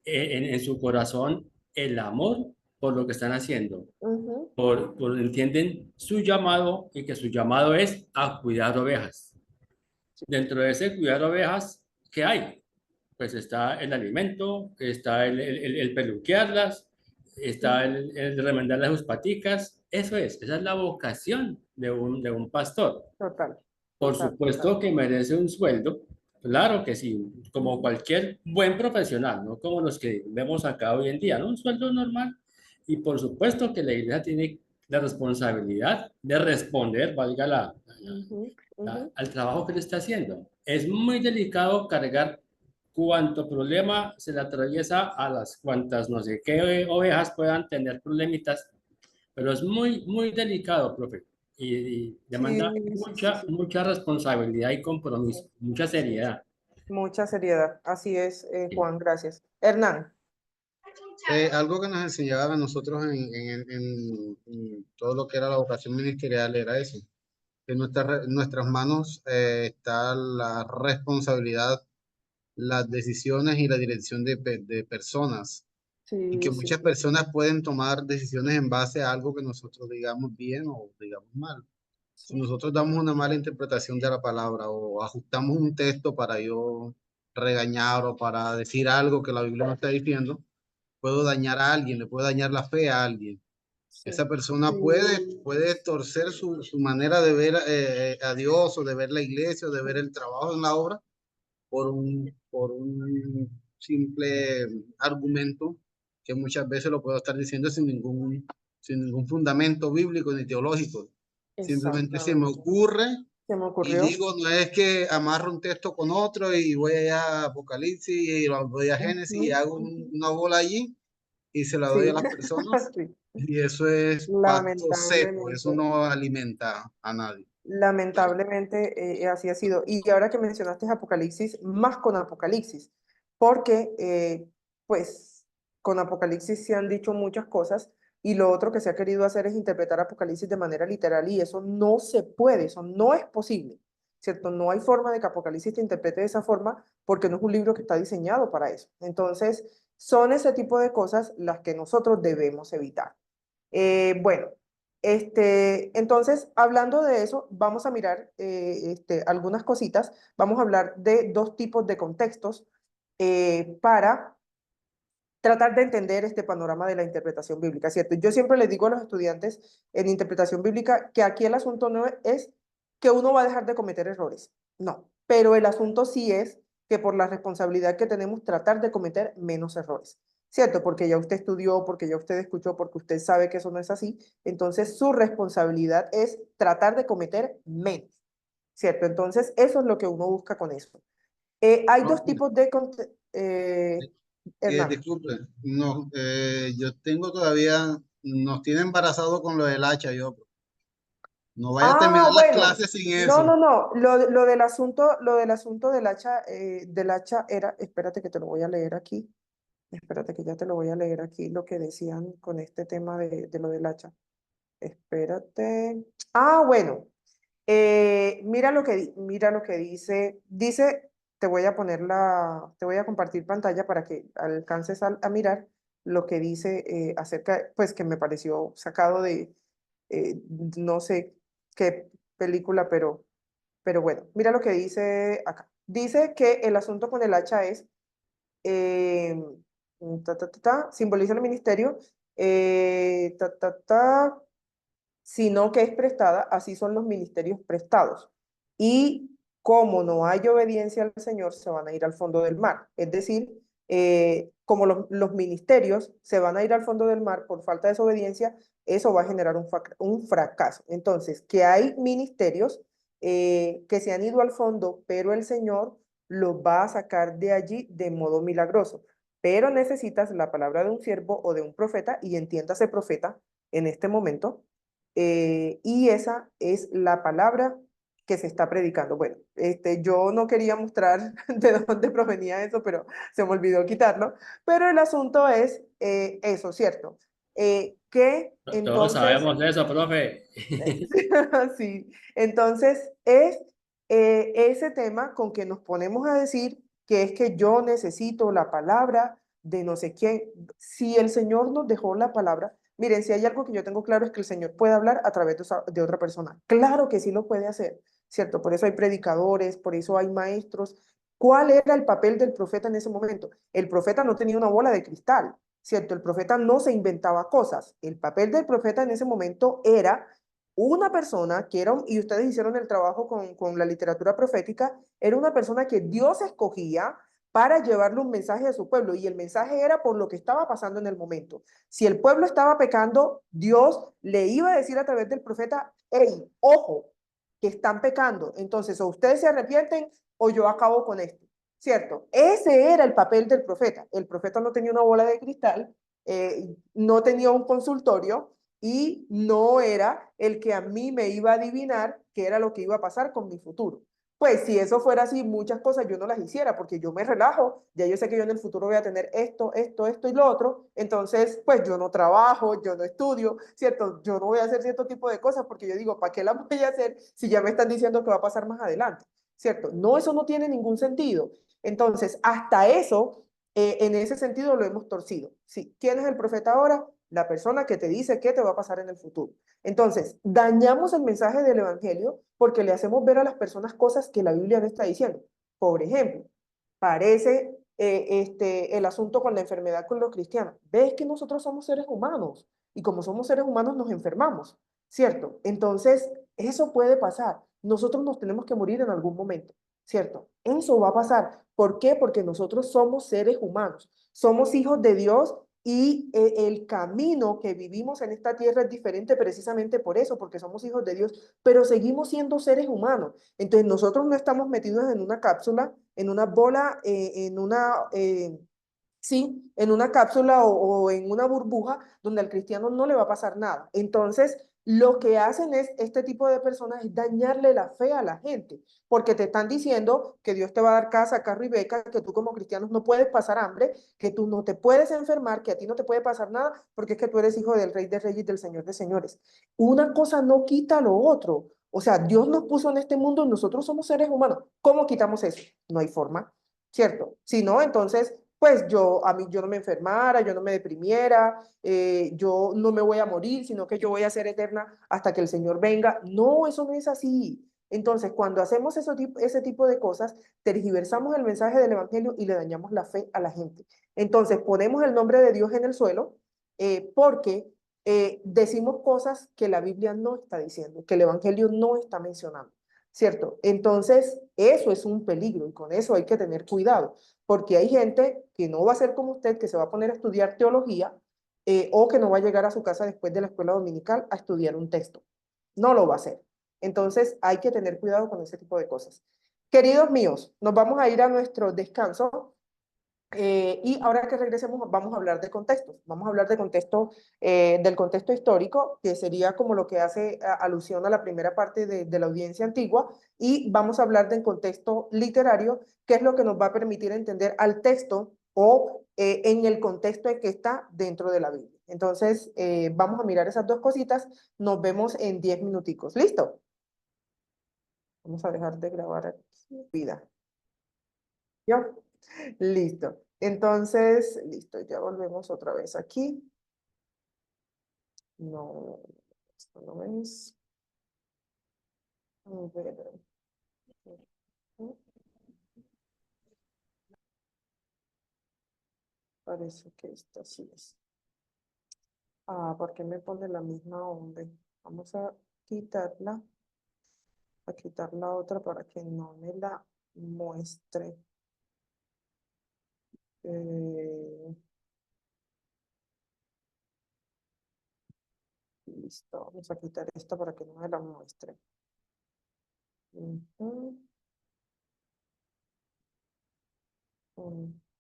Speaker 3: en su corazón el amor por lo que están haciendo,
Speaker 5: Ujú,
Speaker 3: entienden su llamado y que su llamado es a cuidar ovejas. Dentro de ese cuidar ovejas, ¿qué hay? Pues está el alimento, está el peluquearlas, está el remendarle sus paticas. Esa es la vocación de un pastor.
Speaker 5: total,
Speaker 3: Por
Speaker 5: total, total.
Speaker 3: supuesto que merece un sueldo, claro que sí, como cualquier buen profesional, no como los que vemos acá hoy en día, ¿no? Un sueldo normal. Y por supuesto que la iglesia tiene la responsabilidad de responder, valga
Speaker 5: Ujú, ujú.
Speaker 3: al trabajo que le está haciendo. Es muy delicado cargar cuánto problema se le atraviesa a las cuantas no sé qué ovejas puedan tener problemitas, pero es muy, muy delicado, profe, y
Speaker 5: Sí,
Speaker 3: demanda
Speaker 5: sí, sí,
Speaker 3: mucha,
Speaker 5: sí,
Speaker 3: mucha responsabilidad y
Speaker 5: sí,
Speaker 3: compromiso, mucha
Speaker 5: sí.
Speaker 3: seriedad.
Speaker 5: Mucha seriedad. Así es,
Speaker 3: Sí.
Speaker 5: Juan, gracias. Hernán.
Speaker 8: Algo que nos enseñaban a nosotros en todo lo que era la vocación ministerial era eso, que en nuestras manos está la responsabilidad, las decisiones y la dirección de personas, y que
Speaker 5: Sí, sí,
Speaker 8: muchas
Speaker 5: sí.
Speaker 8: personas pueden tomar decisiones en base a algo que nosotros digamos bien o digamos mal. Si
Speaker 5: Sí.
Speaker 8: nosotros damos una mala interpretación de la palabra o ajustamos un texto para yo regañar o para decir algo que la Biblia no está diciendo, puedo dañar a alguien, le puedo dañar la fe a alguien.
Speaker 5: Sí.
Speaker 8: Esa persona
Speaker 5: Sí.
Speaker 8: puede torcer su manera de ver a Dios o de ver la iglesia o de ver el trabajo en la obra por un simple argumento que muchas veces lo puedo estar diciendo sin ningún fundamento bíblico ni teológico. Simplemente se me
Speaker 5: Exactamente.
Speaker 8: ocurre
Speaker 5: Se me
Speaker 8: y
Speaker 5: ocurrió.
Speaker 8: digo, no es que amarro un texto con otro y voy allá a Apocalipsis y voy a Génesis y
Speaker 5: Ujú,
Speaker 8: hago
Speaker 5: ujú.
Speaker 8: una bola allí y se la doy a
Speaker 5: Sí.
Speaker 8: las personas.
Speaker 5: Sí.
Speaker 8: Y eso es pasto seco, eso
Speaker 5: Lamentablemente.
Speaker 8: no alimenta a nadie.
Speaker 5: Lamentablemente así ha sido. Y ahora que mencionaste Apocalipsis, más con Apocalipsis, porque pues con Apocalipsis se han dicho muchas cosas y lo otro que se ha querido hacer es interpretar Apocalipsis de manera literal y eso no se puede, eso no es posible, ¿cierto? No hay forma de que Apocalipsis te interprete de esa forma porque no es un libro que está diseñado para eso. Entonces, son ese tipo de cosas las que nosotros debemos evitar. Bueno, entonces, hablando de eso, vamos a mirar algunas cositas. Vamos a hablar de dos tipos de contextos para tratar de entender este panorama de la interpretación bíblica, ¿cierto? Yo siempre les digo a los estudiantes en interpretación bíblica que aquí el asunto no es que uno va a dejar de cometer errores, no, pero el asunto sí es que por la responsabilidad que tenemos tratar de cometer menos errores, ¿cierto? Porque ya usted estudió, porque ya usted escuchó, porque usted sabe que eso no es así, entonces su responsabilidad es tratar de cometer menos, ¿cierto? Entonces eso es lo que uno busca con eso. Hay dos
Speaker 8: Profe,
Speaker 5: tipos de... Hernán.
Speaker 8: Disculpe, no, yo tengo todavía, nos tiene embarazado con lo del hacha, yo. No vaya a terminar las
Speaker 5: Bueno,
Speaker 8: clases sin
Speaker 5: no,
Speaker 8: eso.
Speaker 5: lo del asunto del hacha era, espérate que te lo voy a leer aquí, espérate que ya te lo voy a leer aquí, lo que decían con este tema de lo del hacha. Espérate. Bueno, mira lo que dice, te voy a te voy a compartir pantalla para que alcances a mirar lo que dice acerca, pues que me pareció sacado de, no sé qué película, pero bueno, mira lo que dice acá. Dice que el asunto con el hacha es, eh, simboliza el ministerio, eh, ta, ta, ta, sino que es prestada, así son los ministerios prestados. Y como no hay obediencia al Señor, se van a ir al fondo del mar. Es decir, como los ministerios se van a ir al fondo del mar por falta de desobediencia, eso va a generar un fracaso. Entonces, que hay ministerios que se han ido al fondo, pero el Señor los va a sacar de allí de modo milagroso. Pero necesitas la palabra de un siervo o de un profeta, y entiéndase profeta en este momento, y esa es la palabra que se está predicando. Bueno, yo no quería mostrar de dónde provenía eso, pero se me olvidó quitarlo. Pero el asunto es eso, ¿cierto? Que
Speaker 3: Todos
Speaker 5: entonces,
Speaker 3: sabemos de eso, profe.
Speaker 5: sí, entonces es ese tema con que nos ponemos a decir que es que yo necesito la palabra de no sé quién. Si el Señor nos dejó la palabra, miren, si hay algo que yo tengo claro es que el Señor puede hablar a través de otra persona. Claro que sí lo puede hacer, ¿cierto? Por eso hay predicadores, por eso hay maestros. ¿Cuál era el papel del profeta en ese momento? El profeta no tenía una bola de cristal, ¿cierto? El profeta no se inventaba cosas. El papel del profeta en ese momento era una persona que era, y ustedes hicieron el trabajo con la literatura profética, era una persona que Dios escogía para llevarle un mensaje a su pueblo, y el mensaje era por lo que estaba pasando en el momento. Si el pueblo estaba pecando, Dios le iba a decir a través del profeta, hey, ojo, que están pecando, entonces o ustedes se arrepienten o yo acabo con esto, ¿cierto? Ese era el papel del profeta. El profeta no tenía una bola de cristal, no tenía un consultorio, y no era el que a mí me iba a adivinar qué era lo que iba a pasar con mi futuro. Pues si eso fuera así, muchas cosas yo no las hiciera porque yo me relajo, ya yo sé que yo en el futuro voy a tener esto y lo otro, entonces pues yo no trabajo, yo no estudio, ¿cierto? Yo no voy a hacer cierto tipo de cosas porque yo digo, ¿para qué las voy a hacer si ya me están diciendo que va a pasar más adelante? ¿Cierto? No, eso no tiene ningún sentido. Entonces, hasta eso, en ese sentido lo hemos torcido. Sí, ¿quién es el profeta ahora? La persona que te dice qué te va a pasar en el futuro. Entonces, dañamos el mensaje del evangelio porque le hacemos ver a las personas cosas que la Biblia no está diciendo. Por ejemplo, parece el asunto con la enfermedad con los cristianos. Ves que nosotros somos seres humanos y como somos seres humanos nos enfermamos, ¿cierto? Entonces, eso puede pasar. Nosotros nos tenemos que morir en algún momento, ¿cierto? Eso va a pasar. ¿Por qué? Porque nosotros somos seres humanos, somos hijos de Dios, y el camino que vivimos en esta tierra es diferente precisamente por eso, porque somos hijos de Dios, pero seguimos siendo seres humanos. Entonces nosotros no estamos metidos en una cápsula, en una bola, sí, en una cápsula o en una burbuja donde al cristiano no le va a pasar nada. Entonces, lo que hacen es, este tipo de personas, es dañarle la fe a la gente, porque te están diciendo que Dios te va a dar casa, carro y beca, que tú como cristiano no puedes pasar hambre, que tú no te puedes enfermar, que a ti no te puede pasar nada, porque es que tú eres hijo del Rey de Reyes y del Señor de Señores. Una cosa no quita lo otro. O sea, Dios nos puso en este mundo y nosotros somos seres humanos. ¿Cómo quitamos eso? No hay forma, ¿cierto? Si no, entonces pues yo no me enfermara, yo no me deprimiera, yo no me voy a morir, sino que yo voy a ser eterna hasta que el Señor venga. No, eso no es así. Entonces, cuando hacemos ese tipo de cosas, tergiversamos el mensaje del Evangelio y le dañamos la fe a la gente. Entonces, ponemos el nombre de Dios en el suelo porque decimos cosas que la Biblia no está diciendo, que el Evangelio no está mencionando, ¿cierto? Entonces, eso es un peligro y con eso hay que tener cuidado, porque hay gente que no va a ser como usted, que se va a poner a estudiar teología o que no va a llegar a su casa después de la escuela dominical a estudiar un texto. No lo va a hacer. Entonces hay que tener cuidado con ese tipo de cosas. Queridos míos, nos vamos a ir a nuestro descanso. Y ahora que regresemos, vamos a hablar de contextos. Vamos a hablar de contexto, del contexto histórico, que sería como lo que hace alusión a la primera parte de la audiencia antigua, y vamos a hablar del contexto literario, que es lo que nos va a permitir entender al texto o en el contexto en que está dentro de la Biblia. Entonces, vamos a mirar esas dos cositas. Nos vemos en 10 minuticos. ¿Listo? Vamos a dejar de grabar aquí. Vida. ¿Yo? Listo. Entonces, listo, ya volvemos otra vez aquí. No, esto no es. A ver. Parece que esta sí es. Ah, ¿por qué me pone la misma onda? Vamos a quitarla. A quitar la otra para que no me la muestre. Listo, vamos a quitar esta para que no me la muestre. Ujú.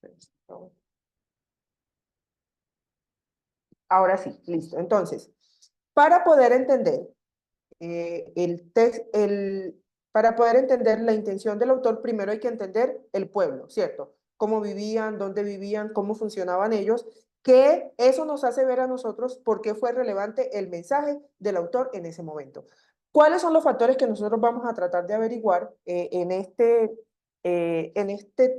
Speaker 5: Esto. Ahora sí, listo. Entonces, para poder entender para poder entender la intención del autor, primero hay que entender el pueblo, ¿cierto? Cómo vivían, dónde vivían, cómo funcionaban ellos, que eso nos hace ver a nosotros por qué fue relevante el mensaje del autor en ese momento. ¿Cuáles son los factores que nosotros vamos a tratar de averiguar en este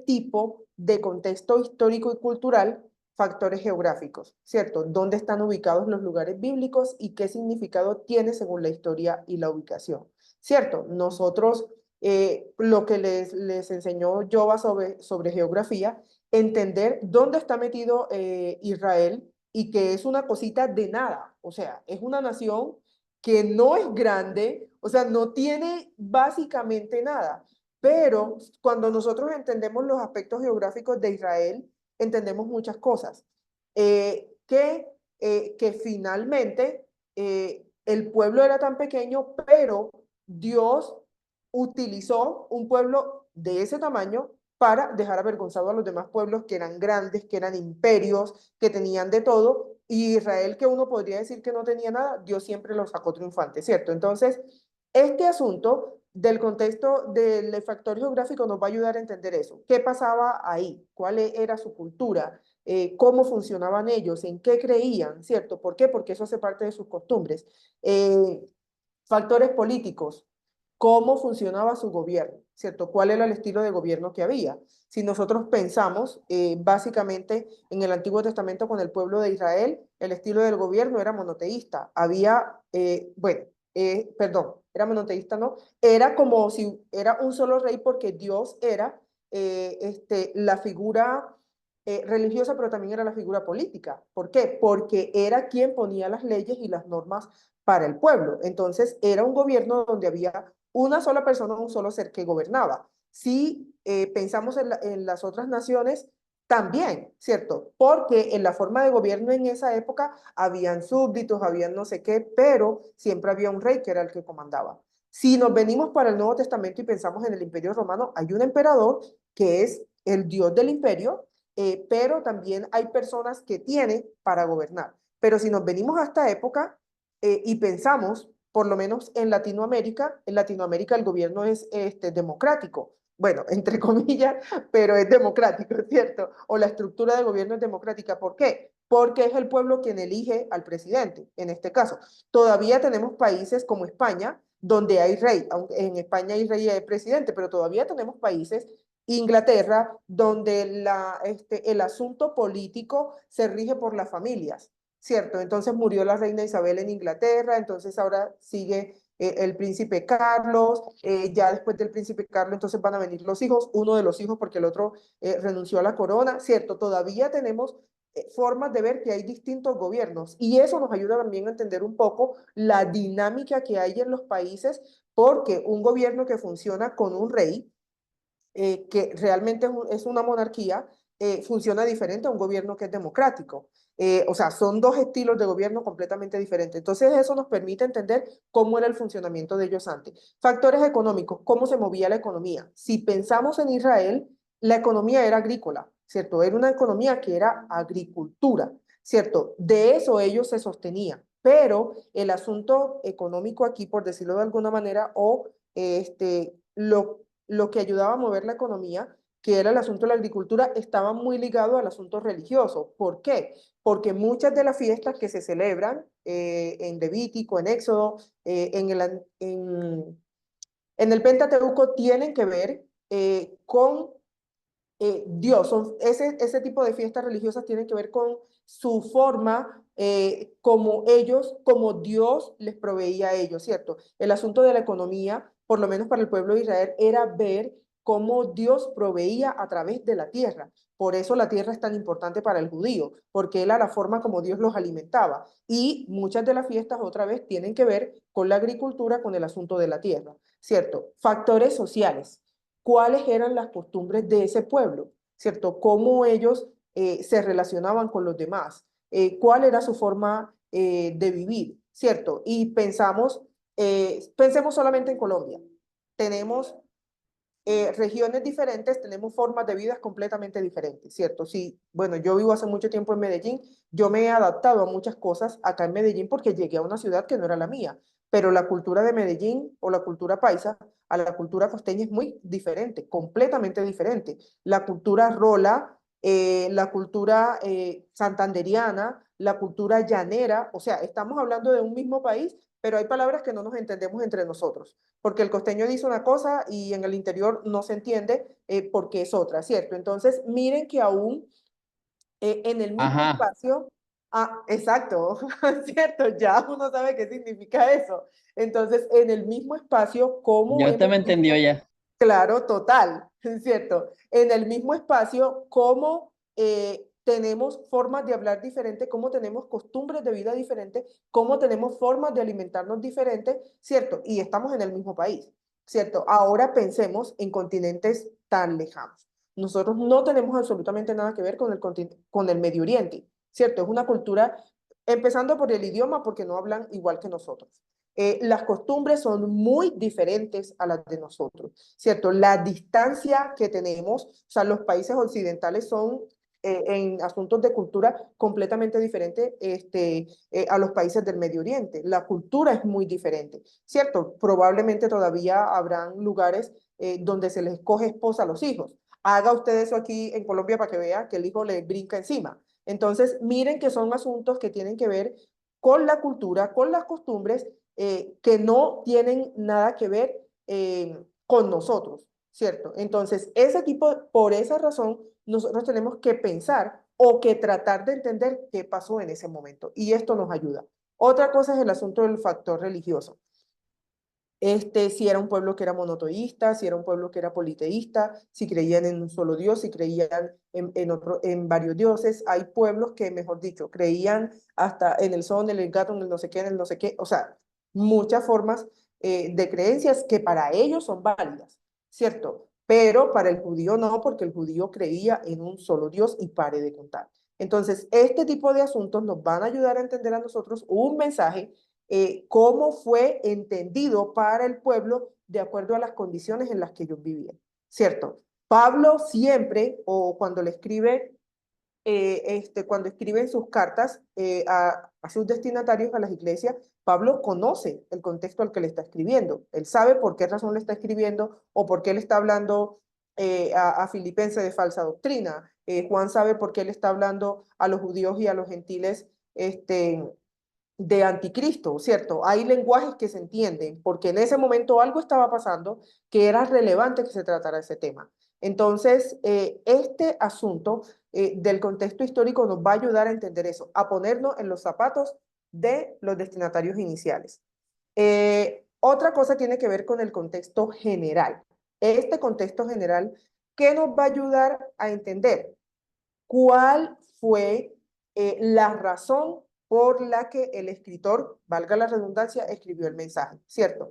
Speaker 5: tipo de contexto histórico y cultural? Factores geográficos, ¿cierto? ¿Dónde están ubicados los lugares bíblicos y qué significado tiene según la historia y la ubicación? ¿Cierto? Nosotros, lo que les enseñó Jova sobre geografía, entender dónde está metido Israel y que es una cosita de nada, o sea, es una nación que no es grande, o sea, no tiene básicamente nada, pero cuando nosotros entendemos los aspectos geográficos de Israel, entendemos muchas cosas. Que finalmente el pueblo era tan pequeño, pero Dios utilizó un pueblo de ese tamaño para dejar avergonzado a los demás pueblos que eran grandes, que eran imperios, que tenían de todo, y Israel, que uno podría decir que no tenía nada, Dios siempre lo sacó triunfante, ¿cierto? Entonces, este asunto del contexto del factor geográfico nos va a ayudar a entender eso. ¿Qué pasaba ahí? ¿Cuál era su cultura? ¿Cómo funcionaban ellos? ¿En qué creían? ¿Cierto? ¿Por qué? Porque eso hace parte de sus costumbres. Factores políticos. ¿Cómo funcionaba su gobierno? ¿Cierto? ¿Cuál era el estilo de gobierno que había? Si nosotros pensamos básicamente en el Antiguo Testamento con el pueblo de Israel, el estilo del gobierno era monoteísta. Había, perdón, era monoteísta, ¿no? Era como si era un solo rey porque Dios era la figura religiosa, pero también era la figura política. ¿Por qué? Porque era quien ponía las leyes y las normas para el pueblo. Entonces, era un gobierno donde había una sola persona, un solo ser que gobernaba. Si pensamos en las otras naciones, también, ¿cierto? Porque en la forma de gobierno en esa época habían súbditos, habían no sé qué, pero siempre había un rey que era el que comandaba. Si nos venimos para el Nuevo Testamento y pensamos en el Imperio Romano, hay un emperador que es el dios del imperio, pero también hay personas que tienen para gobernar. Pero si nos venimos a esta época y pensamos, por lo menos en Latinoamérica el gobierno es democrático. Bueno, entre comillas, pero es democrático, ¿cierto? O la estructura de gobierno es democrática. ¿Por qué? Porque es el pueblo quien elige al presidente, en este caso. Todavía tenemos países como España, donde hay rey, aunque en España hay rey y hay presidente, pero todavía tenemos países, Inglaterra, donde el asunto político se rige por las familias, ¿cierto? Entonces murió la reina Isabel en Inglaterra, entonces ahora sigue el príncipe Carlos, ya después del príncipe Carlos entonces van a venir los hijos, uno de los hijos porque el otro renunció a la corona, ¿cierto? Todavía tenemos formas de ver que hay distintos gobiernos y eso nos ayuda también a entender un poco la dinámica que hay en los países, porque un gobierno que funciona con un rey, que realmente es una monarquía, funciona diferente a un gobierno que es democrático. O sea, son dos estilos de gobierno completamente diferentes. Entonces, eso nos permite entender cómo era el funcionamiento de ellos antes. Factores económicos, cómo se movía la economía. Si pensamos en Israel, la economía era agrícola, ¿cierto? Era una economía que era agricultura, ¿cierto? De eso ellos se sostenían, pero el asunto económico aquí, por decirlo de alguna manera, o lo que ayudaba a mover la economía, que era el asunto de la agricultura, estaba muy ligado al asunto religioso. ¿Por qué? Porque muchas de las fiestas que se celebran en Levítico, en Éxodo, en el Pentateuco tienen que ver con Dios. Ese tipo de fiestas religiosas tienen que ver con su forma, como Dios les proveía a ellos, ¿cierto? El asunto de la economía, por lo menos para el pueblo de Israel, era ver cómo Dios proveía a través de la tierra. Por eso la tierra es tan importante para el judío, porque era la forma como Dios los alimentaba. Y muchas de las fiestas, otra vez, tienen que ver con la agricultura, con el asunto de la tierra, ¿cierto? Factores sociales. ¿Cuáles eran las costumbres de ese pueblo? ¿Cierto? ¿Cómo ellos se relacionaban con los demás? ¿Cuál era su forma de vivir? ¿Cierto? Y pensemos solamente en Colombia. Tenemos regiones diferentes, tenemos formas de vida completamente diferentes, ¿cierto? Sí, bueno, yo vivo hace mucho tiempo en Medellín, yo me he adaptado a muchas cosas acá en Medellín porque llegué a una ciudad que no era la mía, pero la cultura de Medellín o la cultura paisa a la cultura costeña es muy diferente, completamente diferente. La cultura rola, la cultura santanderiana, la cultura llanera, o sea, estamos hablando de un mismo país, pero hay palabras que no nos entendemos entre nosotros, porque el costeño dice una cosa y en el interior no se entiende porque es otra, ¿cierto? Entonces, miren que aún en el mismo
Speaker 4: Ajá,
Speaker 5: espacio, exacto, ¿cierto? Ya uno sabe qué significa eso. Entonces, en el mismo espacio, ¿cómo
Speaker 4: ya usted
Speaker 5: hemos
Speaker 4: me
Speaker 5: visto?
Speaker 4: entendió ya.
Speaker 5: Claro, total, ¿cierto? En el mismo espacio, cómo tenemos formas de hablar diferentes, cómo tenemos costumbres de vida diferentes, cómo tenemos formas de alimentarnos diferentes, ¿cierto? Y estamos en el mismo país, ¿cierto? Ahora pensemos en continentes tan lejanos. Nosotros no tenemos absolutamente nada que ver con el Medio Oriente, ¿cierto? Es una cultura, empezando por el idioma, porque no hablan igual que nosotros. Las costumbres son muy diferentes a las de nosotros, ¿cierto? La distancia que tenemos, o sea, los países occidentales son en asuntos de cultura completamente diferentes a los países del Medio Oriente. La cultura es muy diferente, ¿cierto? Probablemente todavía habrán lugares donde se les coge esposa a los hijos. Haga usted eso aquí en Colombia para que vea que el hijo le brinca encima. Entonces, miren que son asuntos que tienen que ver con la cultura, con las costumbres, que no tienen nada que ver con nosotros, ¿cierto? Entonces, por esa razón, nosotros tenemos que pensar o que tratar de entender qué pasó en ese momento. Y esto nos ayuda. Otra cosa es el asunto del factor religioso. Si era un pueblo que era monoteísta, si era un pueblo que era politeísta, si creían en un solo Dios, si creían en varios dioses. Hay pueblos que, mejor dicho, creían hasta en el sol, en el gato, en el no sé qué, en el no sé qué. O sea, muchas formas de creencias que para ellos son válidas, ¿cierto? Pero para el judío no, porque el judío creía en un solo Dios y pare de contar. Entonces, este tipo de asuntos nos van a ayudar a entender a nosotros un mensaje cómo fue entendido para el pueblo de acuerdo a las condiciones en las que ellos vivían, ¿cierto? Pablo siempre, o cuando le escribe, cuando escribe en sus cartas a sus destinatarios, a las iglesias, Pablo conoce el contexto al que le está escribiendo. Él sabe por qué razón le está escribiendo o por qué le está hablando a Filipenses de falsa doctrina. Juan sabe por qué le está hablando a los judíos y a los gentiles de anticristo, ¿cierto? Hay lenguajes que se entienden porque en ese momento algo estaba pasando que era relevante que se tratara ese tema. Entonces, este asunto del contexto histórico nos va a ayudar a entender eso, a ponernos en los zapatos de los destinatarios iniciales. Otra cosa tiene que ver con el contexto general. Este contexto general, ¿qué nos va a ayudar a entender? ¿Cuál fue la razón por la que el escritor, valga la redundancia, escribió el mensaje, ¿cierto?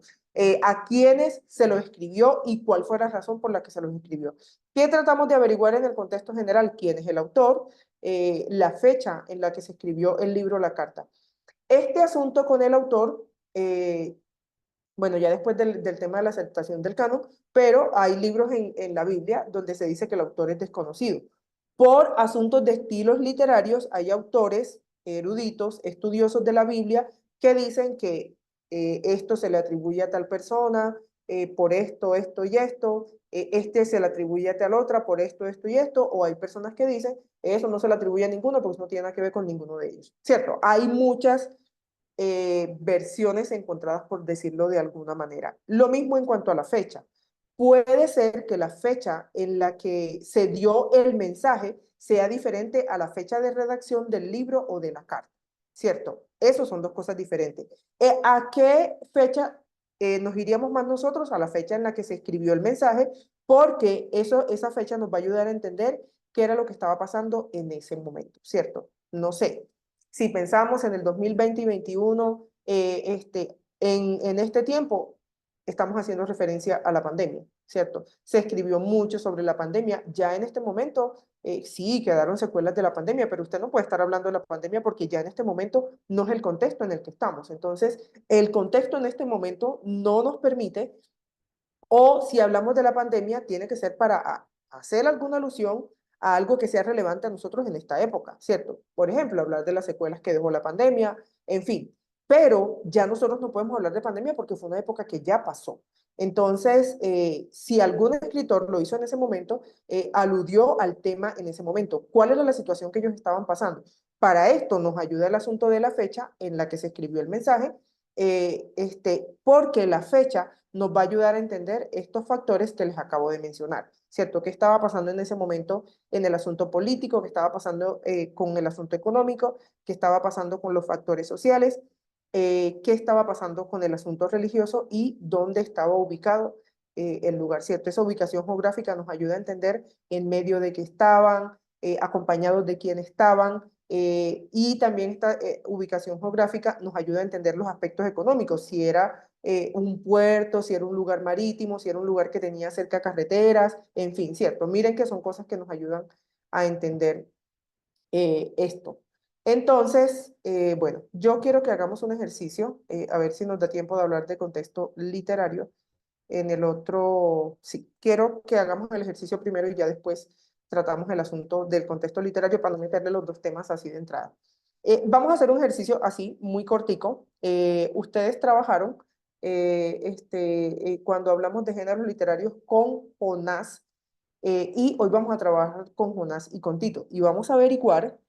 Speaker 5: A quiénes se lo escribió y cuál fue la razón por la que se lo escribió. ¿Qué tratamos de averiguar en el contexto general? ¿Quién es el autor? La fecha en la que se escribió el libro, la carta. Este asunto con el autor bueno, ya después del tema de la aceptación del canon, pero hay libros en la Biblia donde se dice que el autor es desconocido. Por asuntos de estilos literarios, hay autores eruditos, estudiosos de la Biblia, que dicen que esto se le atribuye a tal persona, por esto, esto y esto, este se le atribuye a tal otra por esto, esto y esto, o hay personas que dicen, eso no se le atribuye a ninguno porque no tiene nada que ver con ninguno de ellos, ¿cierto? Hay muchas versiones encontradas, por decirlo de alguna manera. Lo mismo en cuanto a la fecha. Puede ser que la fecha en la que se dio el mensaje sea diferente a la fecha de redacción del libro o de la carta, ¿cierto? Esos son dos cosas diferentes. ¿A qué fecha nos iríamos más nosotros? A la fecha en la que se escribió el mensaje, porque esa fecha nos va a ayudar a entender qué era lo que estaba pasando en ese momento, ¿cierto? No sé, si pensamos en el 2020 y 2021, en este tiempo, estamos haciendo referencia a la pandemia, ¿cierto? Se escribió mucho sobre la pandemia. Ya en este momento, sí, quedaron secuelas de la pandemia, pero usted no puede estar hablando de la pandemia porque ya en este momento no es el contexto en el que estamos. Entonces, el contexto en este momento no nos permite, o si hablamos de la pandemia, tiene que ser para hacer alguna alusión a algo que sea relevante a nosotros en esta época, ¿cierto? Por ejemplo, hablar de las secuelas que dejó la pandemia, en fin. Pero ya nosotros no podemos hablar de pandemia porque fue una época que ya pasó. Entonces, si algún escritor lo hizo en ese momento, aludió al tema en ese momento. ¿Cuál era la situación que ellos estaban pasando? Para esto nos ayuda el asunto de la fecha en la que se escribió el mensaje, porque la fecha nos va a ayudar a entender estos factores que les acabo de mencionar, ¿cierto? ¿Qué estaba pasando en ese momento en el asunto político? ¿Qué estaba pasando con el asunto económico? ¿Qué estaba pasando con los factores sociales? ¿Qué estaba pasando con el asunto religioso? ¿Y dónde estaba ubicado el lugar, ¿cierto? Esa ubicación geográfica nos ayuda a entender en medio de qué estaban, acompañados de quién estaban, y también esta ubicación geográfica nos ayuda a entender los aspectos económicos, si era un puerto, si era un lugar marítimo, si era un lugar que tenía cerca carreteras, en fin, ¿cierto? Miren que son cosas que nos ayudan a entender esto. Entonces, bueno, yo quiero que hagamos un ejercicio, a ver si nos da tiempo de hablar de contexto literario. En el otro, sí, quiero que hagamos el ejercicio primero y ya después tratamos el asunto del contexto literario para no meterle los dos temas así de entrada. Vamos a hacer un ejercicio así, muy cortico. Ustedes trabajaron cuando hablamos de géneros literarios con Jonás, y hoy vamos a trabajar con Jonás y con Tito. Y vamos a averiguar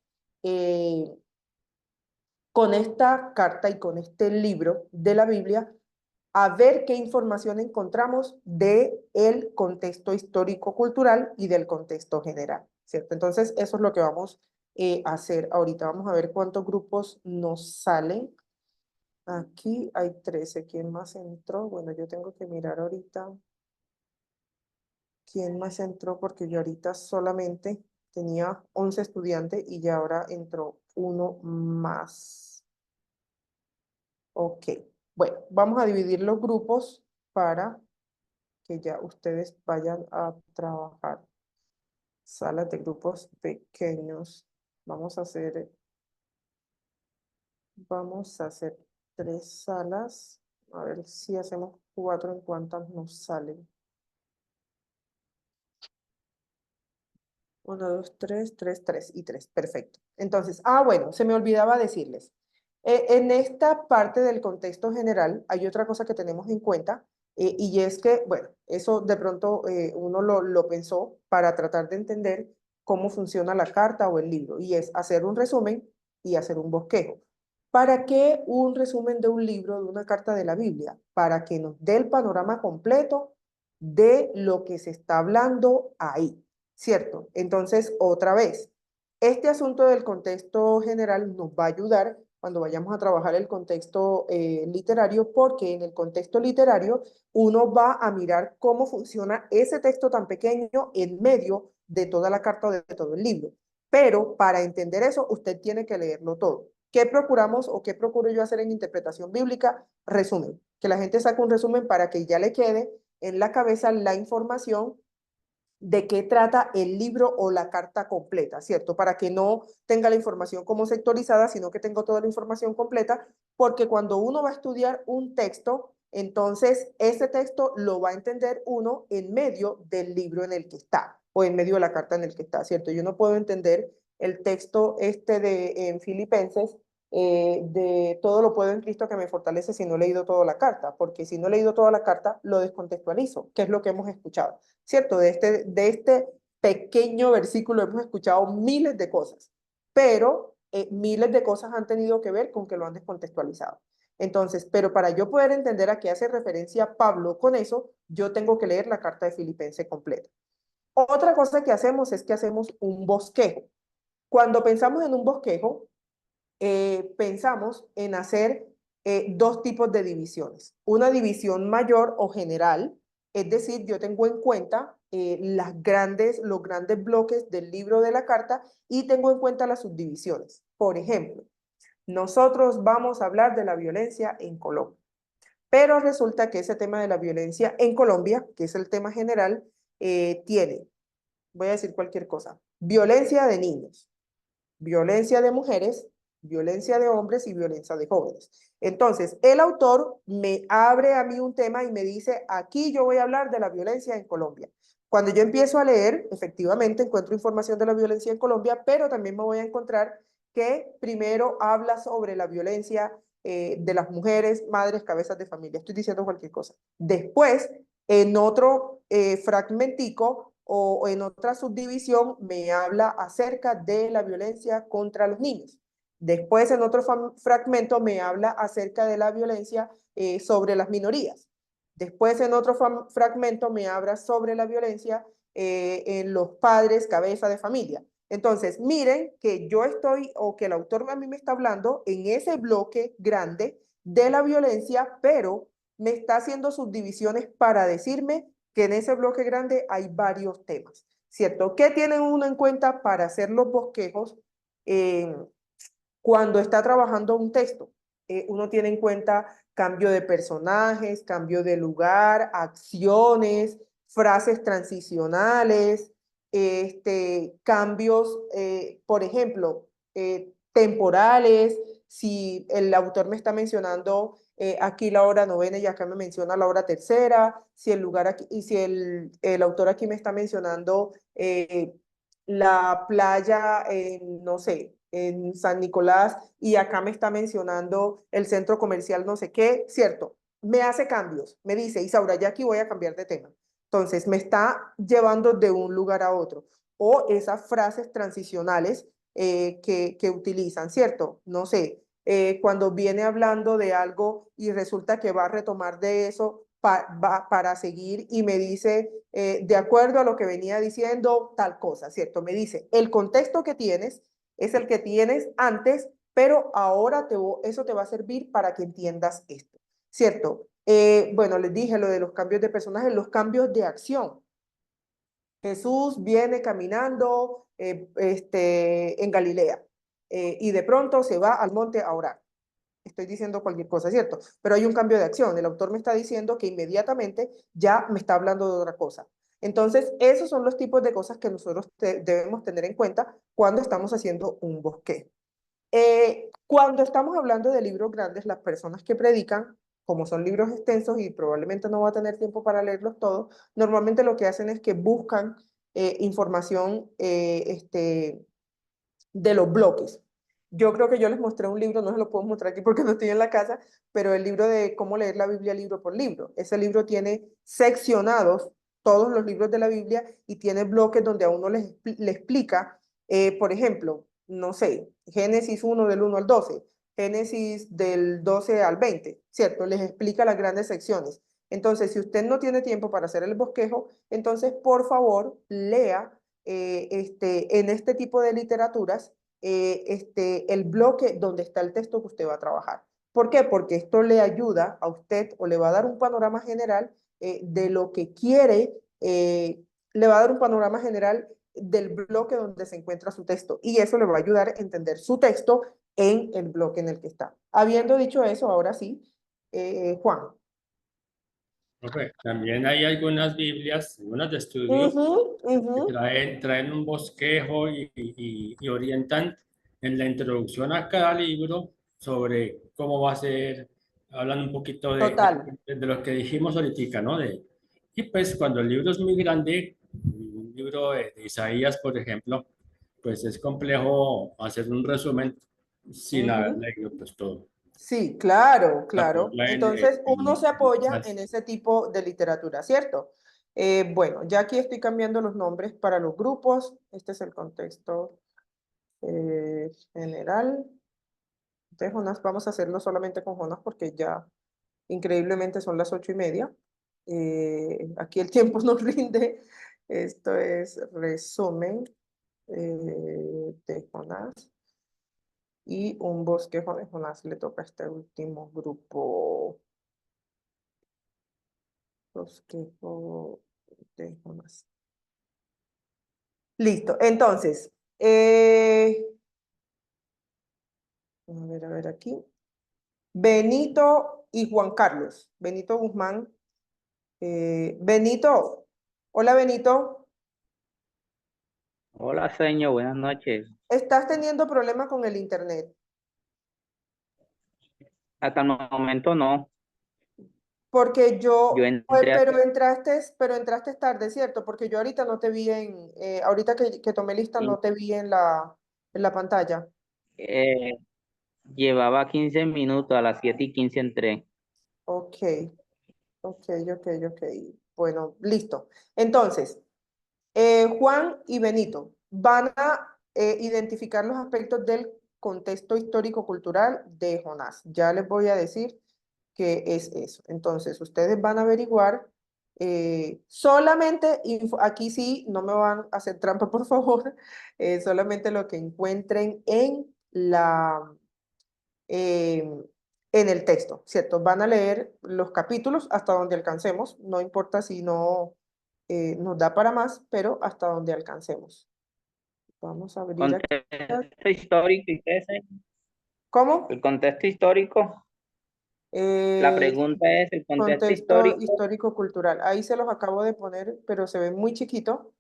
Speaker 5: con esta carta y con este libro de la Biblia, a ver qué información encontramos del contexto histórico-cultural y del contexto general, ¿cierto? Entonces, eso es lo que vamos a hacer ahorita. Vamos a ver cuántos grupos nos salen. Aquí hay 13. ¿Quién más entró? Bueno, yo tengo que mirar ahorita quién más entró porque yo ahorita solamente tenía 11 estudiantes y ya ahora entró uno más. Ok. Bueno, vamos a dividir los grupos para que ya ustedes vayan a trabajar. Salas de grupos pequeños. Vamos a hacer 3 salas. A ver si hacemos 4 en cuántas nos salen. 1, 2, 3, 3, 3 y 3. Perfecto. Entonces, bueno, se me olvidaba decirles. En esta parte del contexto general hay otra cosa que tenemos en cuenta, y es que, bueno, eso de pronto uno lo pensó para tratar de entender cómo funciona la carta o el libro, y es hacer un resumen y hacer un bosquejo. ¿Para qué un resumen de un libro, de una carta de la Biblia? Para que nos dé el panorama completo de lo que se está hablando ahí, ¿cierto? Entonces, otra vez, este asunto del contexto general nos va a ayudar cuando vayamos a trabajar el contexto literario, porque en el contexto literario uno va a mirar cómo funciona ese texto tan pequeño en medio de toda la carta o de todo el libro. Pero para entender eso, usted tiene que leerlo todo. ¿Qué procuramos o qué procuro yo hacer en interpretación bíblica? Resumen. Que la gente saque un resumen para que ya le quede en la cabeza la información de qué trata el libro o la carta completa, ¿cierto? Para que no tenga la información como sectorizada, sino que tenga toda la información completa, porque cuando uno va a estudiar un texto, Entonces, ese texto lo va a entender uno en medio del libro en el que está, o en medio de la carta en el que está, ¿cierto? Yo no puedo entender el texto en Filipenses, de todo lo puedo en Cristo que me fortalece si no he leído toda la carta, porque si no he leído toda la carta, lo descontextualizo, que es lo que hemos escuchado, ¿cierto? De este pequeño versículo hemos escuchado miles de cosas, pero miles de cosas han tenido que ver con que lo han descontextualizado. Entonces, pero para yo poder entender a qué hace referencia Pablo con eso, yo tengo que leer la carta de Filipenses completa. Otra cosa que hacemos es que hacemos un bosquejo. Cuando pensamos en un bosquejo, pensamos en hacer dos tipos de divisiones. Una división mayor o general, es decir, yo tengo en cuenta los grandes bloques del libro de la carta y tengo en cuenta las subdivisiones. Por ejemplo, nosotros vamos a hablar de la violencia en Colombia, pero resulta que ese tema de la violencia en Colombia, que es el tema general, tiene, voy a decir cualquier cosa, violencia de niños, violencia de mujeres, violencia de hombres y violencia de jóvenes. Entonces, el autor me abre a mí un tema y me dice, aquí yo voy a hablar de la violencia en Colombia. Cuando yo empiezo a leer, efectivamente encuentro información de la violencia en Colombia, pero también me voy a encontrar que primero habla sobre la violencia de las mujeres, madres, cabezas de familia. Estoy diciendo cualquier cosa. Después, en otro fragmentico, o en otra subdivisión me habla acerca de la violencia contra los niños. Después en otro fragmento me habla acerca de la violencia sobre las minorías. Después en otro fragmento me habla sobre la violencia en los padres, cabeza de familia. Entonces, miren que yo estoy, o que el autor a mí me está hablando en ese bloque grande de la violencia, pero me está haciendo subdivisiones para decirme que en ese bloque grande hay varios temas, ¿cierto? ¿Qué tiene uno en cuenta para hacer los bosquejos cuando está trabajando un texto? Uno tiene en cuenta cambio de personajes, cambio de lugar, acciones, frases transicionales, cambios, por ejemplo, temporales. Si el autor me está mencionando aquí la hora novena y acá me menciona la hora tercera, si el lugar aquí, y si el autor aquí me está mencionando la playa en, no sé, en San Nicolás y acá me está mencionando el centro comercial no sé qué, ¿cierto? Me hace cambios, me dice, Isaura, ya aquí voy a cambiar de tema. Entonces, me está llevando de un lugar a otro. O esas frases transicionales que utilizan, ¿cierto? No sé, cuando viene hablando de algo y resulta que va a retomar de eso para seguir y me dice, de acuerdo a lo que venía diciendo, tal cosa, ¿cierto? Me dice, el contexto que tienes es el que tienes antes, pero ahora eso te va a servir para que entiendas esto, ¿cierto? Bueno, les dije lo de los cambios de personajes, los cambios de acción. Jesús viene caminando en Galilea y de pronto se va al monte a orar. Estoy diciendo cualquier cosa, ¿cierto? Pero hay un cambio de acción. El autor me está diciendo que inmediatamente ya me está hablando de otra cosa. Entonces, esos son los tipos de cosas que nosotros debemos tener en cuenta cuando estamos haciendo un bosquejo. Cuando estamos hablando de libros grandes, las personas que predican, como son libros extensos y probablemente no va a tener tiempo para leerlos todos, normalmente lo que hacen es que buscan información de los bloques. Yo creo que yo les mostré un libro, no se lo puedo mostrar aquí porque no estoy en la casa, pero el libro de cómo leer la Biblia libro por libro. Ese libro tiene seccionados todos los libros de la Biblia y tiene bloques donde a uno le explica, por ejemplo, no sé, Génesis 1 del 1 al 12, Génesis del 12 al 20, ¿cierto? Les explica las grandes secciones. Entonces, si usted no tiene tiempo para hacer el bosquejo, entonces, por favor, lea en este tipo de literaturas el bloque donde está el texto que usted va a trabajar. ¿Por qué? Porque esto le ayuda a usted o le va a dar un panorama general de lo que quiere, le va a dar un panorama general del bloque donde se encuentra su texto y eso le va a ayudar a entender su texto en el bloque en el que está. Habiendo dicho eso, ahora sí, Juan.
Speaker 3: Profe, también hay algunas Biblias, algunas de estudio, que traen un bosquejo y orientan en la introducción a cada libro sobre cómo va a ser hablan un poquito
Speaker 5: Total.
Speaker 3: de lo que dijimos ahorita, ¿no? Y pues cuando el libro es muy grande, un libro de Isaías, por ejemplo, pues es complejo hacer un resumen sin haber
Speaker 5: Ujú.
Speaker 3: leído pues todo.
Speaker 5: Sí, claro,
Speaker 3: La
Speaker 5: claro.
Speaker 3: ponga
Speaker 5: Entonces, uno se apoya
Speaker 3: las-
Speaker 5: en ese tipo de literatura, ¿cierto? Bueno, ya aquí estoy cambiando los nombres para los grupos. Este es el contexto general. Entonces, Jonás, vamos a hacerlo solamente con Jonás porque ya increíblemente son las 8:30. Aquí el tiempo nos rinde. Esto es resumen de Jonás. Y un bosquejo de Jonás le toca a este último grupo. Bosquejo de Jonás. Listo. Entonces, a ver aquí. Benito y Juan Carlos. Benito Guzmán. Benito. Hola, Benito.
Speaker 9: Hola, señor, buenas noches.
Speaker 5: ¿Estás teniendo problemas con el internet?
Speaker 9: Hasta el momento no.
Speaker 5: Porque
Speaker 9: Yo entré
Speaker 5: pero entraste tarde, ¿cierto? Porque yo ahorita no te vi ahorita que tomé lista
Speaker 9: en-
Speaker 5: no te vi en la pantalla.
Speaker 9: eh, llevaba 15 minutos, a las 7:15 entré.
Speaker 5: Ok, ok. Bueno, listo. Entonces, Juan y Benito van a identificar los aspectos del contexto histórico-cultural de Jonás. Ya les voy a decir qué es eso. Entonces, ustedes van a averiguar solamente, aquí sí, no me van a hacer trampa, por favor, solamente lo que encuentren en el texto, ¿cierto? Van a leer los capítulos hasta donde alcancemos, no importa si no nos da para más, pero hasta donde alcancemos. Vamos a abrir aquí.
Speaker 9: Contexto histórico, ¿y qué es?
Speaker 5: ¿Cómo?
Speaker 9: El contexto histórico. La pregunta es, ¿el contexto
Speaker 5: Contexto
Speaker 9: histórico?
Speaker 5: histórico-cultural. Ahí se los acabo de poner, pero se ve muy chiquito.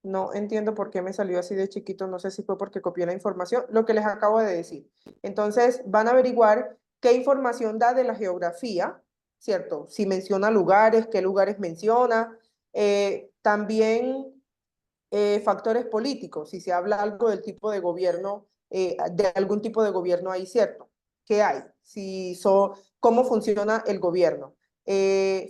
Speaker 5: No entiendo por qué me salió así de chiquito. No sé si fue porque copié la información. Lo que les acabo de decir. Entonces, van a averiguar qué información da de la geografía, ¿cierto? Si menciona lugares, qué lugares menciona. También factores políticos, si se habla algo del tipo de gobierno, de algún tipo de gobierno ahí, ¿cierto? ¿Qué hay? ¿Cómo funciona el gobierno?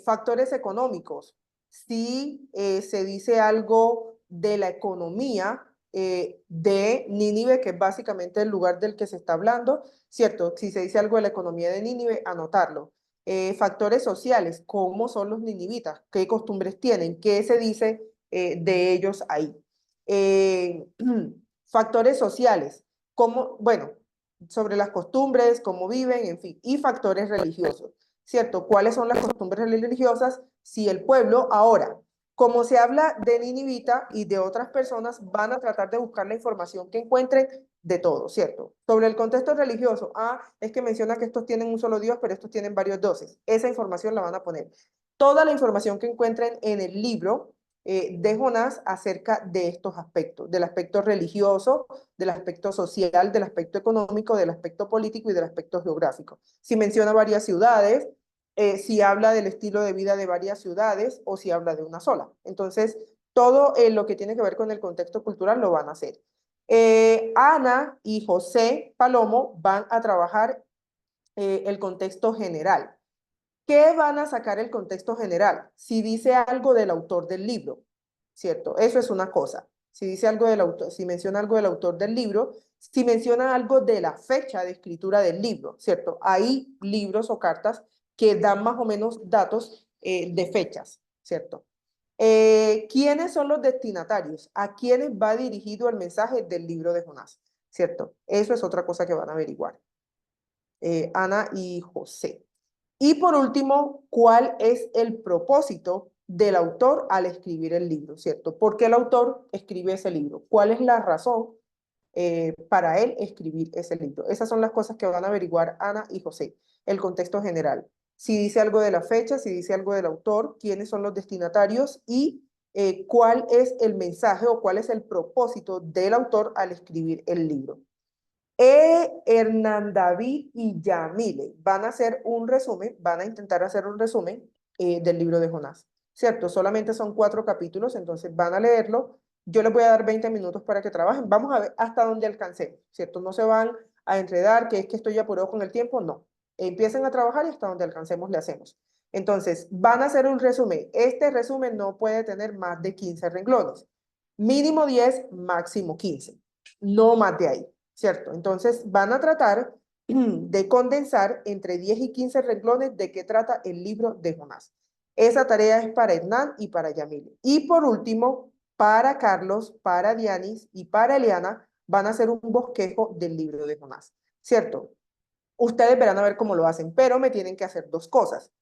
Speaker 5: Factores económicos, si se dice algo de la economía de Nínive, que es básicamente el lugar del que se está hablando, ¿cierto? Si se dice algo de la economía de Nínive, anotarlo. Factores sociales, cómo son los ninivitas, qué costumbres tienen, qué se dice de ellos ahí. Factores sociales, bueno, sobre las costumbres, cómo viven, en fin, y factores religiosos, ¿cierto? ¿Cuáles son las costumbres religiosas? Si el pueblo ahora, como se habla de Ninivita y de otras personas, van a tratar de buscar la información que encuentren de todo, ¿cierto? Sobre el contexto religioso, es que menciona que estos tienen un solo Dios, pero estos tienen varios dioses. Esa información la van a poner. Toda la información que encuentren en el libro de Jonás acerca de estos aspectos, del aspecto religioso, del aspecto social, del aspecto económico, del aspecto político y del aspecto geográfico. Si menciona varias ciudades, si habla del estilo de vida de varias ciudades o si habla de una sola. Entonces, todo lo que tiene que ver con el contexto cultural lo van a hacer. Ana y José Palomo van a trabajar el contexto general. ¿Qué van a sacar el contexto general? Si dice algo del autor del libro, ¿cierto? Eso es una cosa. Si dice algo del autor, si menciona algo del autor del libro, si menciona algo de la fecha de escritura del libro, ¿cierto? Hay libros o cartas que dan más o menos datos de fechas, ¿cierto? ¿Quiénes son los destinatarios? ¿A quiénes va dirigido el mensaje del libro de Jonás? ¿Cierto? Eso es otra cosa que van a averiguar. Ana y José. Y por último, ¿cuál es el propósito del autor al escribir el libro? ¿Cierto? ¿Por qué el autor escribe ese libro? ¿Cuál es la razón para él escribir ese libro? Esas son las cosas que van a averiguar Ana y José. El contexto general. Si dice algo de la fecha, si dice algo del autor, quiénes son los destinatarios y cuál es el mensaje o cuál es el propósito del autor al escribir el libro. Hernán David y Yamile van a hacer un resumen, van a intentar hacer un resumen del libro de Jonás, ¿cierto? Solamente son 4 capítulos, entonces van a leerlo. Yo les voy a dar 20 minutos para que trabajen. Vamos a ver hasta dónde alcancemos, ¿cierto? No se van a enredar, que es que estoy apurado con el tiempo, no. Empiecen a trabajar y hasta donde alcancemos le hacemos. Entonces, van a hacer un resumen. Este resumen no puede tener más de 15 renglones. Mínimo 10, máximo 15. No más de ahí, ¿cierto? Entonces, van a tratar de condensar entre 10 y 15 renglones de qué trata el libro de Jonás. Esa tarea es para Hernán y para Yamile. Y por último, para Carlos, para Dianis y para Eliana, van a hacer un bosquejo del libro de Jonás, ¿cierto? Ustedes verán a ver cómo lo hacen, pero me tienen que hacer 2 cosas.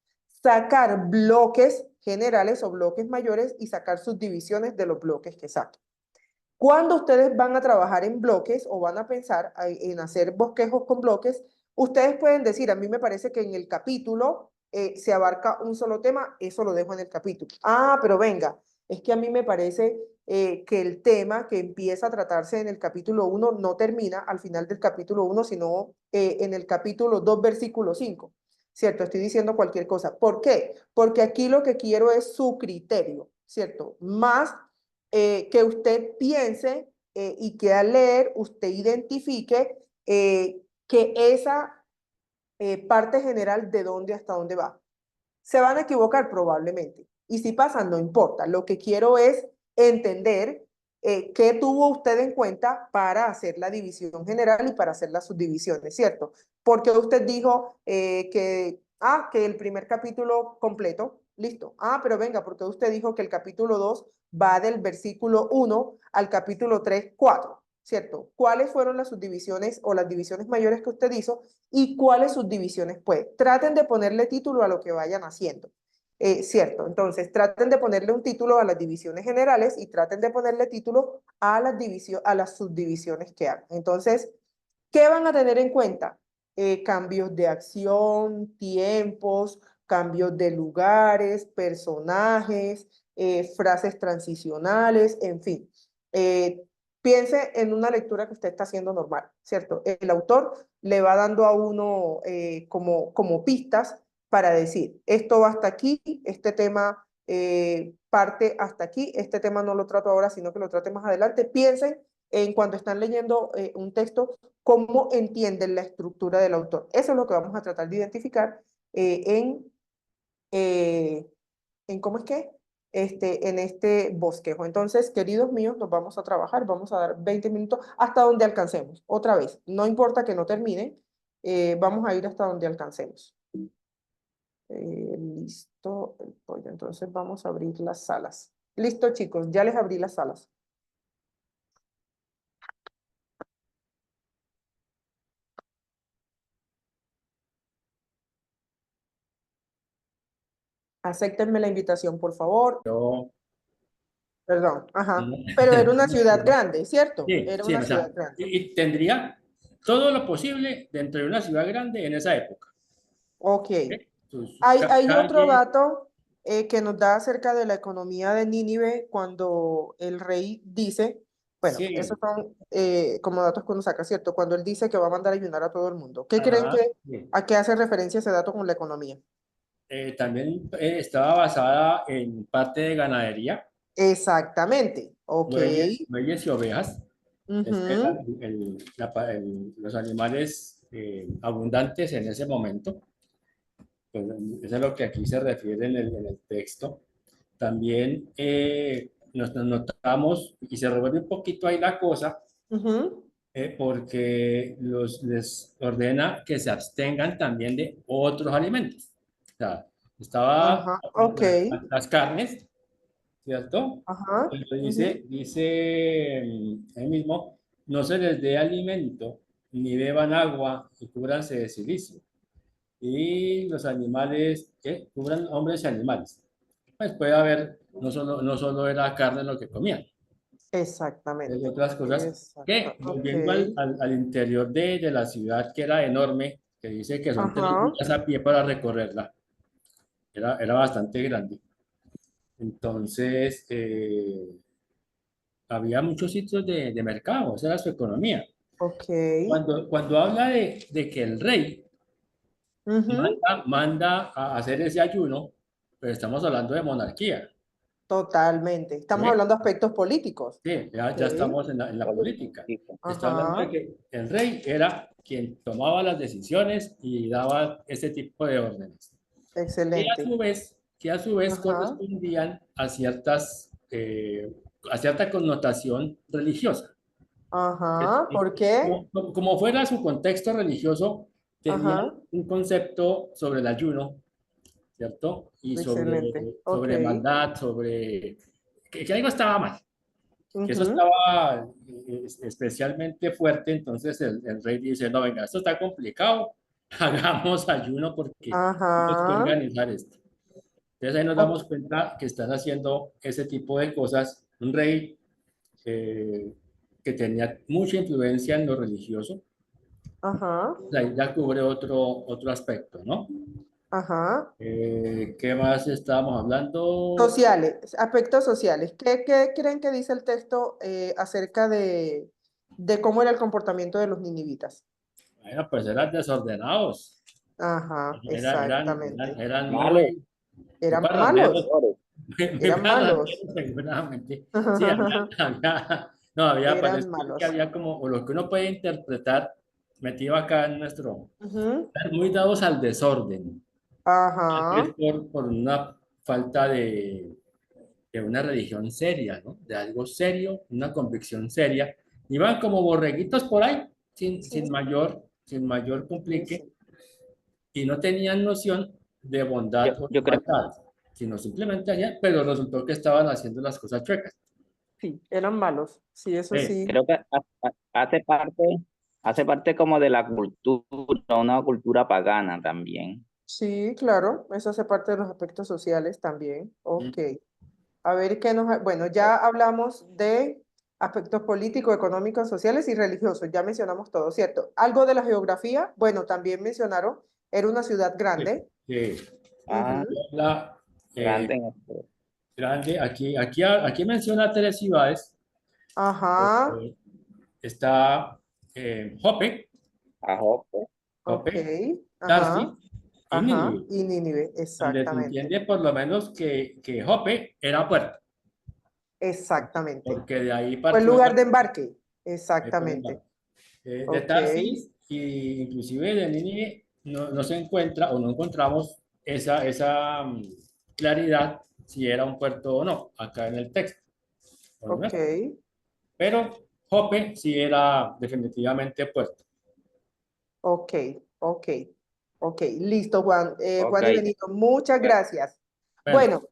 Speaker 5: Sacar bloques generales o bloques mayores y sacar subdivisiones de los bloques que saquen. Cuando ustedes van a trabajar en bloques o van a pensar en hacer bosquejos con bloques, ustedes pueden decir, a mí me parece que en el capítulo se abarca un solo tema, eso lo dejo en el capítulo. Ah, pero venga, es que a mí me parece que el tema que empieza a tratarse en el capítulo 1 no termina al final del capítulo 1, sino en el capítulo 2, versículo 5. ¿Cierto? Estoy diciendo cualquier cosa. ¿Por qué? Porque aquí lo que quiero es su criterio, ¿cierto? Más que usted piense y que al leer usted identifique que esa parte general de dónde hasta dónde va. Se van a equivocar probablemente. Y si pasa, no importa. Lo que quiero es entender qué tuvo usted en cuenta para hacer la división general y para hacer las subdivisiones, ¿cierto? Porque usted dijo que el primer capítulo completo, listo. Ah, pero venga, porque usted dijo que el capítulo 2 va del versículo 1 al capítulo 3, 4, ¿cierto? ¿Cuáles fueron las subdivisiones o las divisiones mayores que usted hizo y cuáles subdivisiones puede? Traten de ponerle título a lo que vayan haciendo. ¿Cierto? Entonces, traten de ponerle un título a las divisiones generales y traten de ponerle título a las subdivisiones que hagan. Entonces, ¿qué van a tener en cuenta? Cambios de acción, tiempos, cambios de lugares, personajes, frases transicionales, en fin. Piense en una lectura que usted está haciendo normal, ¿cierto? El autor le va dando a uno como pistas para decir, esto va hasta aquí, este tema parte hasta aquí, este tema no lo trato ahora, sino que lo trate más adelante. Piensen en cuando están leyendo un texto, cómo entienden la estructura del autor. Eso es lo que vamos a tratar de identificar en ¿cómo es que? En este bosquejo. Entonces, queridos míos, nos vamos a trabajar, vamos a dar 20 minutos hasta donde alcancemos. Otra vez, no importa que no termine, vamos a ir hasta donde alcancemos. Listo el pollo. Entonces vamos a abrir las salas. Listo, chicos, ya les abrí las salas. Acéptenme la invitación, por favor.
Speaker 3: Yo,
Speaker 5: Perdón, ajá. Pero era una ciudad grande, ¿cierto?
Speaker 3: sí,
Speaker 5: Era
Speaker 3: sí,
Speaker 5: una
Speaker 3: o
Speaker 5: ciudad
Speaker 3: sea,
Speaker 5: grande.
Speaker 3: y tendría todo lo posible dentro de una ciudad grande en esa época.
Speaker 5: Ok.
Speaker 3: ¿Sí?
Speaker 5: Hay otro
Speaker 3: Calles,
Speaker 5: dato que nos da acerca de la economía de Nínive cuando el rey dice, bueno, esos
Speaker 3: sí,
Speaker 5: son como datos que uno saca, ¿cierto? Cuando él dice que va a mandar a ayunar a todo el mundo. ¿Qué creen
Speaker 3: ajá, sí.
Speaker 5: a qué hace referencia ese dato con la economía?
Speaker 3: También estaba basada en parte de ganadería,
Speaker 5: Exactamente. Ok.
Speaker 3: bueyes y ovejas.
Speaker 5: Ujú.
Speaker 3: Los animales abundantes en ese momento. Pues, eso es lo que aquí se refiere en el texto. También nos notamos, y se revuelve un poquito ahí la cosa,
Speaker 5: Ujú.
Speaker 3: porque les ordena que se abstengan también de otros alimentos. O sea, estaba
Speaker 5: Ajá. Ok.
Speaker 3: las carnes, ¿cierto?
Speaker 5: Ajá.
Speaker 3: Pero
Speaker 5: Ujú.
Speaker 3: dice ahí mismo, no se les dé alimento, ni beban agua, y cúbranse de silicio. Y los animales, ¿qué? Cubran hombres y animales. Pues puede haber, no solo era carne lo que comían, hay
Speaker 5: Exactamente.
Speaker 3: otras cosas
Speaker 5: Exacto.
Speaker 3: que,
Speaker 5: Ok.
Speaker 3: volviendo al interior de la ciudad, que era enorme, que dice que son 3 días
Speaker 5: Ajá.
Speaker 3: a pie para recorrerla, era bastante grande. Entonces, había muchos sitios de mercado, esa era su economía.
Speaker 5: Ok.
Speaker 3: Cuando habla de que el rey
Speaker 5: Ujú.
Speaker 3: manda a hacer ese ayuno, pero estamos hablando de monarquía.
Speaker 5: Totalmente. Estamos
Speaker 3: ¿Sí?
Speaker 5: hablando de aspectos políticos.
Speaker 3: Sí, ya
Speaker 5: Ok.
Speaker 3: estamos en la política. Está hablando de
Speaker 5: Ajá.
Speaker 3: que el rey era quien tomaba las decisiones y daba ese tipo de órdenes.
Speaker 5: Excelente.
Speaker 3: Que a su vez
Speaker 5: Ajá.
Speaker 3: correspondían a cierta connotación religiosa.
Speaker 5: Ajá. ¿Por qué?
Speaker 3: Como fuera su contexto religioso, tenían
Speaker 5: Ajá.
Speaker 3: un concepto sobre el ayuno, ¿cierto? Y
Speaker 5: Excelente. Ok.
Speaker 3: sobre maldad, sobre que algo estaba mal, que eso
Speaker 5: Ujú.
Speaker 3: estaba especialmente fuerte. Entonces el rey dice, no, venga, esto está complicado, hagamos ayuno porque tenemos que
Speaker 5: Ajá.
Speaker 3: organizar esto. Entonces ahí nos damos
Speaker 5: Ok.
Speaker 3: cuenta que están haciendo ese tipo de cosas. Un rey eh, que tenía mucha influencia en lo religioso,
Speaker 5: Ajá.
Speaker 3: ahí ya cubre otro aspecto, ¿no?
Speaker 5: Ajá.
Speaker 3: ¿Qué más estábamos hablando?
Speaker 5: Sociales, aspectos sociales. ¿Qué creen que dice el texto acerca de cómo era el comportamiento de los ninivitas?
Speaker 3: Bueno, pues eran desordenados,
Speaker 5: Ajá, exactamente.
Speaker 3: eran
Speaker 9: Malo.
Speaker 3: muy
Speaker 5: Eran
Speaker 3: parranderos,
Speaker 5: malos,
Speaker 9: Peores.
Speaker 3: muy
Speaker 5: eran malos.
Speaker 3: parranderos seguramente. Sí, no,
Speaker 5: Eran
Speaker 3: parece que
Speaker 5: malos.
Speaker 3: había como, o lo que uno puede interpretar, metido acá en nuestro,
Speaker 5: Ujú.
Speaker 3: eran muy dados al desorden. Tal vez
Speaker 5: Ajá,
Speaker 3: por una falta de una religión seria, ¿no? De algo serio, una convicción seria. Iban como borreguitos por ahí,
Speaker 5: sí,
Speaker 3: sin mayor
Speaker 5: sí,
Speaker 3: complique,
Speaker 5: sí.
Speaker 3: y no tenían noción de
Speaker 9: Yo,
Speaker 3: bondad o de
Speaker 9: yo creo,
Speaker 3: maldad, sino simplemente hacían, pero resultó que estaban haciendo las cosas chuecas.
Speaker 5: Sí, eran malos. Sí, eso
Speaker 3: Sí,
Speaker 5: sí.
Speaker 9: creo que hace parte como de la cultura, una cultura pagana también.
Speaker 5: Sí, claro. Eso hace parte de los aspectos sociales también. Ok. A ver qué nos... Bueno, ya hablamos de aspectos políticos, económicos, sociales y religiosos. Ya mencionamos todo, ¿cierto? Algo de la geografía, bueno, también mencionaron, era una ciudad
Speaker 3: sí,
Speaker 5: grande.
Speaker 3: sí.
Speaker 9: Ah,
Speaker 5: Ujú.
Speaker 3: La,
Speaker 9: grande
Speaker 3: eh,
Speaker 9: en esto.
Speaker 3: grande, aquí menciona tres ciudades.
Speaker 5: Ajá,
Speaker 3: Eh, Está Jope,
Speaker 9: A Jope.
Speaker 5: ok, ajá,
Speaker 3: Tarsis y
Speaker 5: ajá.
Speaker 3: Nínive,
Speaker 5: Y Nínive,
Speaker 3: donde se
Speaker 5: exactamente.
Speaker 3: entiende por lo menos que Jope era puerto,
Speaker 5: Exactamente.
Speaker 3: porque de ahí
Speaker 5: Fue el
Speaker 3: partió
Speaker 5: lugar de embarque. Exactamente.
Speaker 3: de
Speaker 5: Ok,
Speaker 3: Tarsis, y inclusive de Nínive no se encuentra o no encontramos esa claridad si era un puerto o no, acá en el texto. Bueno, ¿no?
Speaker 5: ok,
Speaker 3: Pero Jope sí era definitivamente puerto.
Speaker 5: ok, ok, ok. Listo, Juan.
Speaker 9: Ok.
Speaker 5: Juan y Benito, muchas gracias.
Speaker 3: Bueno,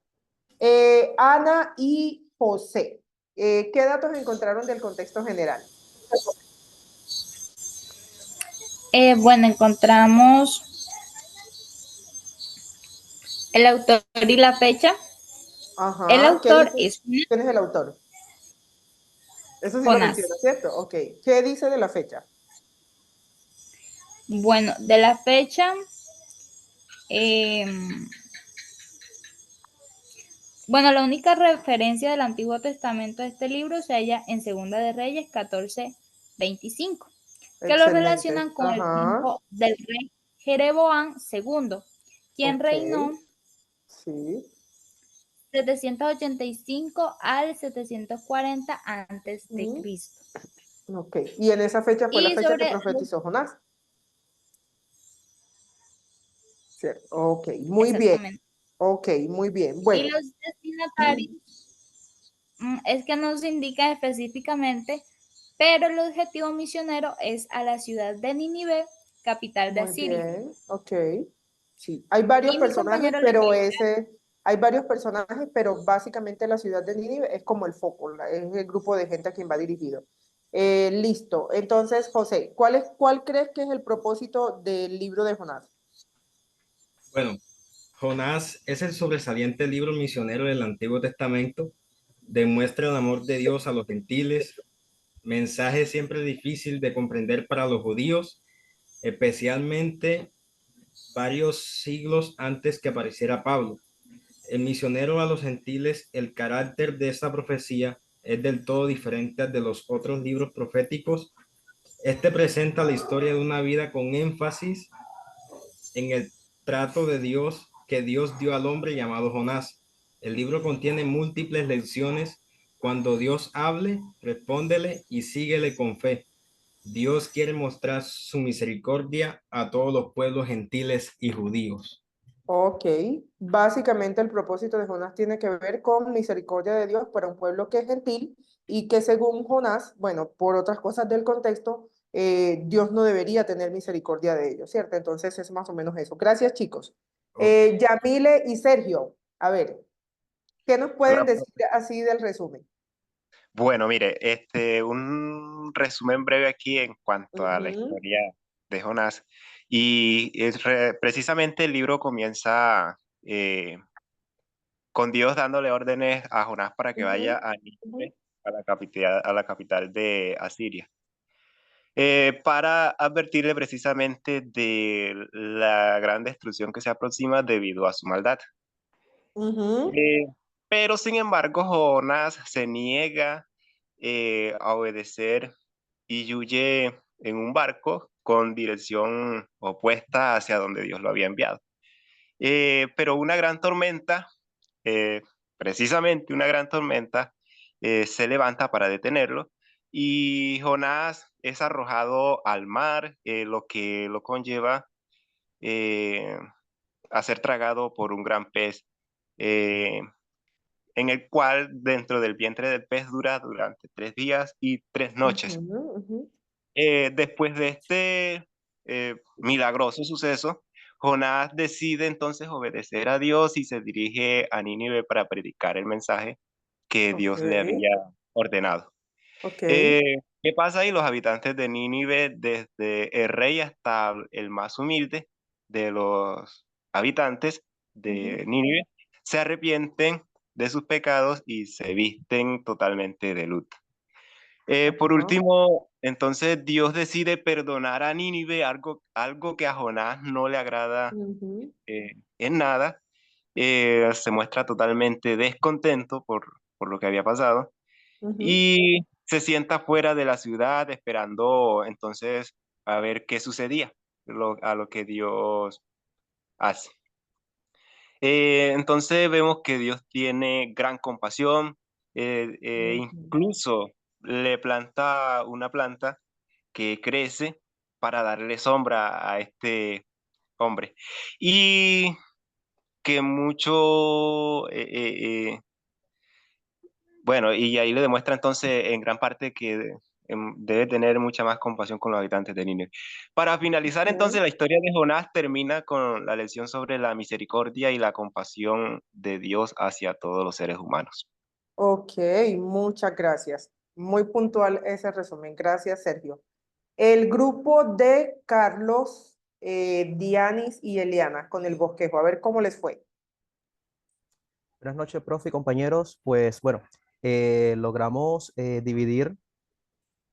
Speaker 5: Bueno. Ana y José, ¿qué datos encontraron del contexto general?
Speaker 10: Bueno, encontramos el autor y la fecha. El
Speaker 5: Ajá, ¿qué
Speaker 10: autor
Speaker 5: dice?
Speaker 10: es
Speaker 5: ¿Quién es el autor? Eso sí lo menciona,
Speaker 10: Jonás.
Speaker 5: ¿cierto? Ok, ¿qué dice de la fecha?
Speaker 10: Bueno, de la fecha, bueno, la única referencia del Antiguo Testamento de este libro se halla en Segunda de Reyes 14:25, que lo
Speaker 5: Excelente.
Speaker 10: relacionan con el
Speaker 5: Ajá,
Speaker 10: tiempo del rey Jeroboam II, quien
Speaker 5: ok,
Speaker 10: reinó
Speaker 5: sí.
Speaker 10: 785 al 740 antes de
Speaker 5: Mm,
Speaker 10: Cristo.
Speaker 5: ok, y en esa fecha fue la
Speaker 10: Y
Speaker 5: fecha que
Speaker 10: sobre los,
Speaker 5: profetizó Jonás. Cierto. Ok, muy bien.
Speaker 10: exactamente.
Speaker 5: Ok, muy bien.
Speaker 10: Y
Speaker 5: Bueno,
Speaker 10: los destinatarios es que no se indica específicamente, pero el objetivo misionero es a la ciudad de Nínive, capital de
Speaker 5: muy
Speaker 10: Asiria.
Speaker 5: bien. Ok. Sí, hay varios
Speaker 10: Y mi
Speaker 5: personajes,
Speaker 10: compañero le
Speaker 5: pero
Speaker 10: coloca,
Speaker 5: hay varios personajes, pero básicamente la ciudad de Nínive es como el foco, es el grupo de gente a quien va dirigido. Listo. Entonces, José, ¿cuál crees que es el propósito del libro de Jonás?
Speaker 11: Bueno, Jonás es el sobresaliente libro misionero del Antiguo Testamento. Demuestra el amor de Dios a los gentiles, mensaje siempre difícil de comprender para los judíos, especialmente varios siglos antes que apareciera Pablo. El misionero a los gentiles, el carácter de esta profecía es del todo diferente al de los otros libros proféticos. Este presenta la historia de una vida con énfasis en el trato de Dios que Dios dio al hombre llamado Jonás. El libro contiene múltiples lecciones. Cuando Dios hable, respóndele y síguele con fe. Dios quiere mostrar su misericordia a todos los pueblos gentiles y judíos.
Speaker 5: Ok, básicamente el propósito de Jonás tiene que ver con misericordia de Dios para un pueblo que es gentil y que según Jonás, bueno, por otras cosas del contexto, Dios no debería tener misericordia de ellos, ¿cierto? Entonces es más o menos eso. Gracias, chicos. Yamile y Sergio, a ver, ¿qué nos pueden
Speaker 12: Hola,
Speaker 5: decir así del resumen?
Speaker 12: bueno, mire, un resumen breve aquí en cuanto a la historia de Jonás. Y precisamente el libro comienza con Dios dándole órdenes a Jonás para que vaya a Nínive, a la capital de Asiria, para advertirle precisamente de la gran destrucción que se aproxima debido a su maldad. Eh, pero sin embargo, Jonás se niega a obedecer y huye en un barco con dirección opuesta hacia donde Dios lo había enviado. Pero una gran tormenta, eh, precisamente una gran tormenta, se levanta para detenerlo y Jonás es arrojado al mar, lo que lo conlleva eh, a ser tragado por un gran pez. eh, en el cual dentro del vientre del pez dura durante 3 días y 3 noches. Después de este milagroso suceso, Jonás decide entonces obedecer a Dios y se dirige a Nínive para predicar el mensaje que Dios le había ordenado. ¿Qué pasa ahí? Los habitantes de Nínive, desde el rey hasta el más humilde de los habitantes de Nínive, se arrepienten de sus pecados y se visten totalmente de luto. Por último, entonces Dios decide perdonar a Nínive, algo que a Jonás no le agrada en nada. Se muestra totalmente descontento por lo que había pasado y se sienta fuera de la ciudad esperando entonces a ver qué sucedía, a lo que Dios hace. Entonces vemos que Dios tiene gran compasión, incluso le planta una planta que crece para darle sombra a este hombre. Y que bueno, y ahí le demuestra entonces en gran parte que debe tener mucha más compasión con los habitantes de Nínive. Para finalizar entonces, la historia de Jonás termina con la lección sobre la misericordia y la compasión de Dios hacia todos los seres humanos.
Speaker 5: Ok, muchas gracias. Muy puntual ese resumen. Gracias, Sergio. El grupo de Carlos, Dianis y Eliana con el bosquejo. A ver cómo les fue.
Speaker 13: Buenas noches, profe y compañeros. Pues bueno, logramos dividir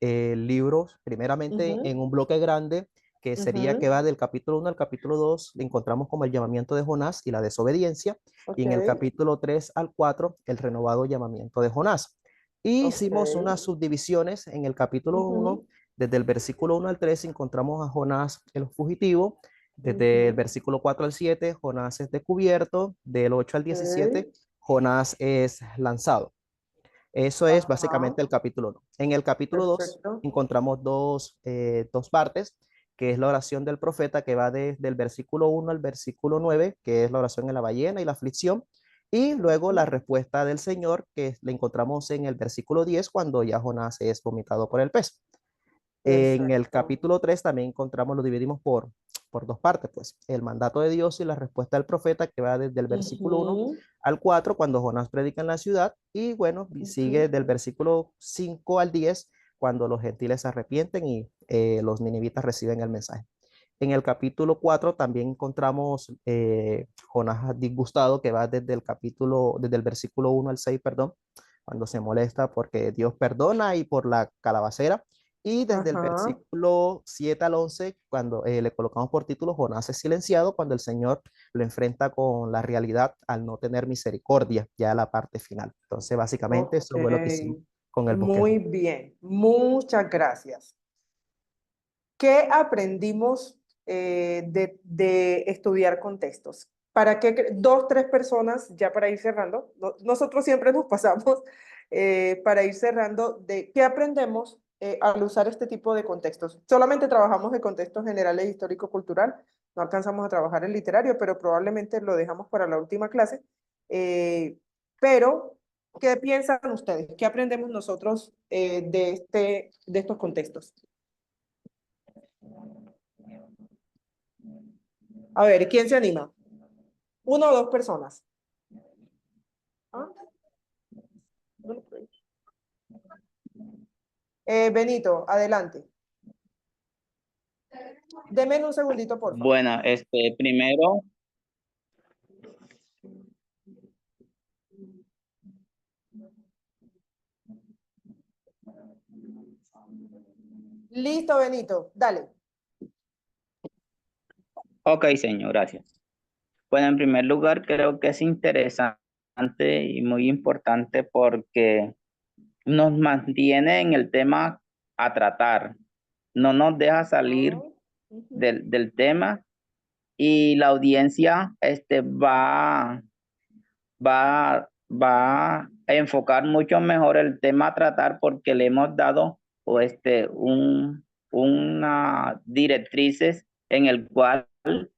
Speaker 13: libros primeramente en un bloque grande que sería que va del capítulo 1 al capítulo 2, encontramos como el llamamiento de Jonás y la desobediencia, y en el capítulo 3 al 4 el renovado llamamiento de Jonás. Y hicimos unas subdivisiones en el capítulo 1, desde el versículo 1 al 3 encontramos a Jonás el fugitivo, desde el versículo 4 al 7 Jonás es descubierto, del 8 al 17 Jonás es lanzado. Eso es básicamente el capítulo 1. En el capítulo 2 encontramos dos partes, que es la oración del profeta, que va desde el versículo 1 al versículo 9, que es la oración en la ballena y la aflicción, y luego la respuesta del Señor, que la encontramos en el versículo 10, cuando ya Jonás es vomitado por el pez. En el capítulo 3 también encontramos, lo dividimos por dos partes, pues, el mandato de Dios y la respuesta del profeta, que va desde el versículo 1 al 4, cuando Jonás predica en la ciudad, y bueno, sigue del versículo 5 al 10, cuando los gentiles se arrepienten y los ninivitas reciben el mensaje. En el capítulo 4 también encontramos Jonás disgustado, que va desde el versículo 1 al 6, perdón, cuando se molesta porque Dios perdona y por la calabacera. Y desde el versículo 7 al 11, cuando le colocamos por título Jonás es silenciado, cuando el Señor lo enfrenta con la realidad al no tener misericordia, ya la parte final. Entonces, básicamente, eso fue lo que hicimos con el bosquejo.
Speaker 5: Muy bien, muchas gracias. ¿qué aprendimos de estudiar contextos? ¿Para qué? 2, 3 personas, ya para ir cerrando. Nosotros siempre nos pasamos para ir cerrando de qué aprendemos al usar este tipo de contextos. Solamente trabajamos en contextos generales histórico-cultural, no alcanzamos a trabajar en literario, pero probablemente lo dejamos para la última clase. Pero, ¿qué piensan ustedes? ¿Qué aprendemos nosotros de estos contextos? A ver, ¿quién se anima? 1 o 2 personas. ¿Ah? Benito, adelante. Deme un segundito, por favor.
Speaker 9: Bueno, primero,
Speaker 5: Listo, Benito, dale.
Speaker 9: ok, señor, gracias. Bueno, en primer lugar, creo que es interesante y muy importante porque nos mantiene en el tema a tratar, no nos deja salir del tema y la audiencia va a enfocar mucho mejor el tema a tratar porque le hemos dado una directrices en el cual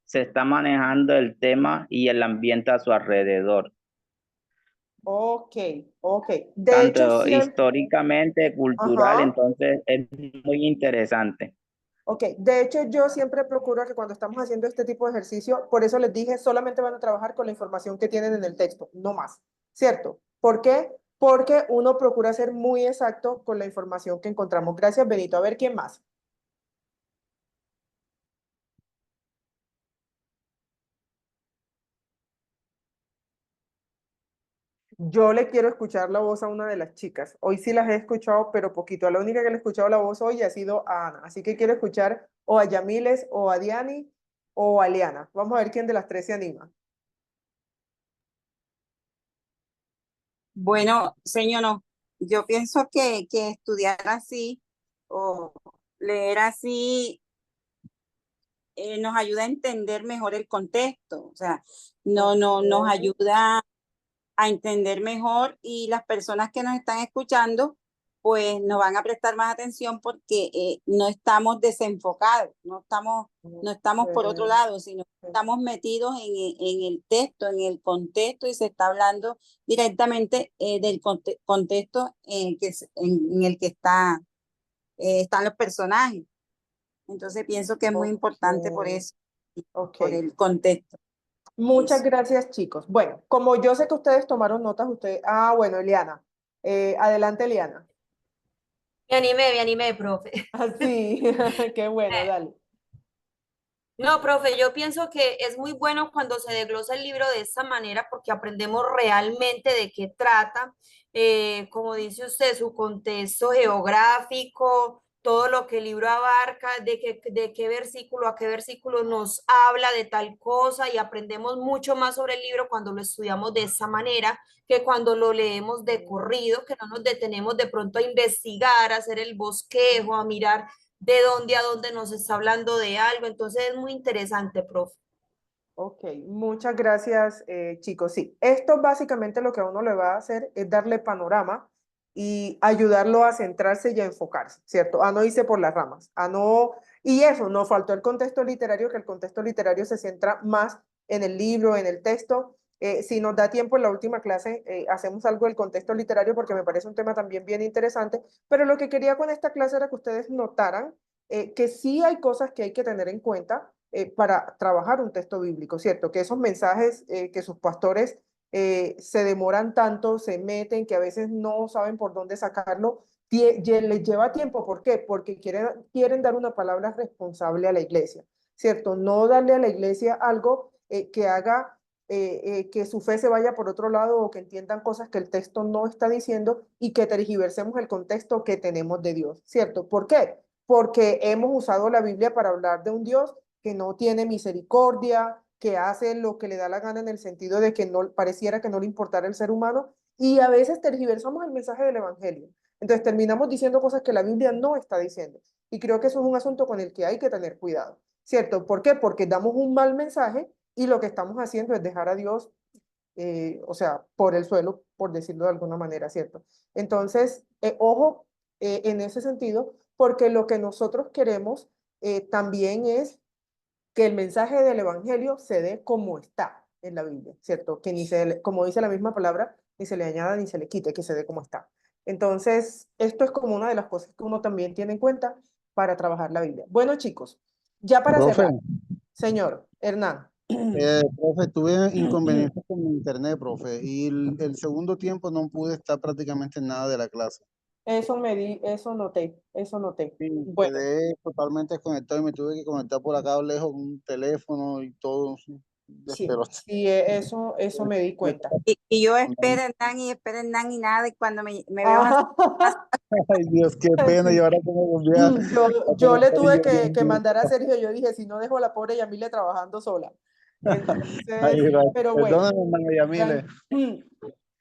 Speaker 9: se está manejando el tema y el ambiente a su alrededor.
Speaker 5: Ok, ok. De
Speaker 9: Tanto
Speaker 5: hecho, siempre...
Speaker 9: históricamente, cultural,
Speaker 5: Ajá.
Speaker 9: entonces es muy interesante.
Speaker 5: Ok, de hecho yo siempre procuro que cuando estamos haciendo este tipo de ejercicio, por eso les dije, solamente van a trabajar con la información que tienen en el texto, no más, ¿cierto? ¿Por qué? Porque uno procura ser muy exacto con la información que encontramos. Gracias, Benito. A ver, ¿quién más? Yo le quiero escuchar la voz a una de las chicas. Hoy sí las he escuchado, pero poquito. A la única que le he escuchado la voz hoy ha sido a Ana. Así que quiero escuchar o a Yamiles, o a Diani, o a Liana. Vamos a ver quién de las 3 se anima.
Speaker 6: Bueno, señor, no. Yo pienso que estudiar así o leer así nos ayuda a entender mejor el contexto. O sea, nos ayuda a entender mejor y las personas que nos están escuchando, pues nos van a prestar más atención porque no estamos desenfocados, no estamos por otro lado, sino que estamos metidos en el texto, en el contexto y se está hablando directamente del contexto en el que están los personajes. Entonces pienso que es muy importante por eso, por el contexto.
Speaker 5: Muchas gracias, chicos. Bueno, como yo sé que ustedes tomaron notas, bueno, Eliana. Adelante, Eliana.
Speaker 7: Me animé, profe.
Speaker 5: Sí, qué bueno, dale.
Speaker 7: No, profe, yo pienso que es muy bueno cuando se desglosa el libro de esta manera porque aprendemos realmente de qué trata, como dice usted, su contexto geográfico, todo lo que el libro abarca, de qué versículo a qué versículo nos habla de tal cosa y aprendemos mucho más sobre el libro cuando lo estudiamos de esa manera que cuando lo leemos de corrido, que no nos detenemos de pronto a investigar, a hacer el bosquejo, a mirar de dónde a dónde nos está hablando de algo. Entonces es muy interesante, profe.
Speaker 5: Ok, muchas gracias, chicos. Sí, esto básicamente lo que a uno le va a hacer es darle panorama y ayudarlo a centrarse y a enfocarse, ¿cierto? A no irse por las ramas, a no... Y eso, nos faltó el contexto literario, que el contexto literario se centra más en el libro, en el texto. Si nos da tiempo en la última clase, hacemos algo del contexto literario porque me parece un tema también bien interesante, pero lo que quería con esta clase era que ustedes notaran que sí hay cosas que hay que tener en cuenta para trabajar un texto bíblico, ¿cierto? Que esos mensajes que sus pastores se demoran tanto, se meten, que a veces no saben por dónde sacarlo, les lleva tiempo. ¿Por qué? Porque quieren dar una palabra responsable a la iglesia, ¿cierto? No darle a la iglesia algo que haga que su fe se vaya por otro lado o que entiendan cosas que el texto no está diciendo y que tergiversemos el contexto que tenemos de Dios, ¿cierto? ¿Por qué? Porque hemos usado la Biblia para hablar de un Dios que no tiene misericordia, que hace lo que le da la gana en el sentido de que no pareciera que no le importara el ser humano, y a veces tergiversamos el mensaje del evangelio. Entonces terminamos diciendo cosas que la Biblia no está diciendo. Y creo que eso es un asunto con el que hay que tener cuidado, ¿cierto? ¿Por qué? Porque damos un mal mensaje y lo que estamos haciendo es dejar a Dios, o sea, por el suelo, por decirlo de alguna manera, ¿cierto? Entonces, ojo en ese sentido, porque lo que nosotros queremos también es que el mensaje del Evangelio se dé como está en la Biblia, ¿cierto? Que ni se, como dice la misma palabra, ni se le añada ni se le quite, que se dé como está. Entonces, esto es como una de las cosas que uno también tiene en cuenta para trabajar la Biblia. Bueno, chicos, ya para
Speaker 8: Profe,
Speaker 5: cerrar, señor Hernán.
Speaker 8: profe, tuve inconvenientes con mi internet, profe, y el segundo tiempo no pude estar prácticamente en nada de la clase.
Speaker 5: Eso noté, eso noté.
Speaker 8: Sí,
Speaker 5: Bueno,
Speaker 8: quedé totalmente desconectado y me tuve que conectar por acá lejos con un teléfono y todo.
Speaker 5: sí,
Speaker 8: Desesperoso.
Speaker 5: sí, eso me di cuenta.
Speaker 6: Y yo espero Hernán y nada, y cuando me veo
Speaker 8: Ay, Dios, qué pena. Y
Speaker 5: Sí.
Speaker 8: ahora cómo volví a
Speaker 5: Yo le
Speaker 8: conectar y
Speaker 5: tuve
Speaker 8: yo
Speaker 5: que mandar a Sergio, yo dije, si no dejo a la pobre Yamile trabajando sola. Entonces,
Speaker 8: Ay, gracias.
Speaker 5: pero bueno,
Speaker 8: Perdóname, hermano Yamile.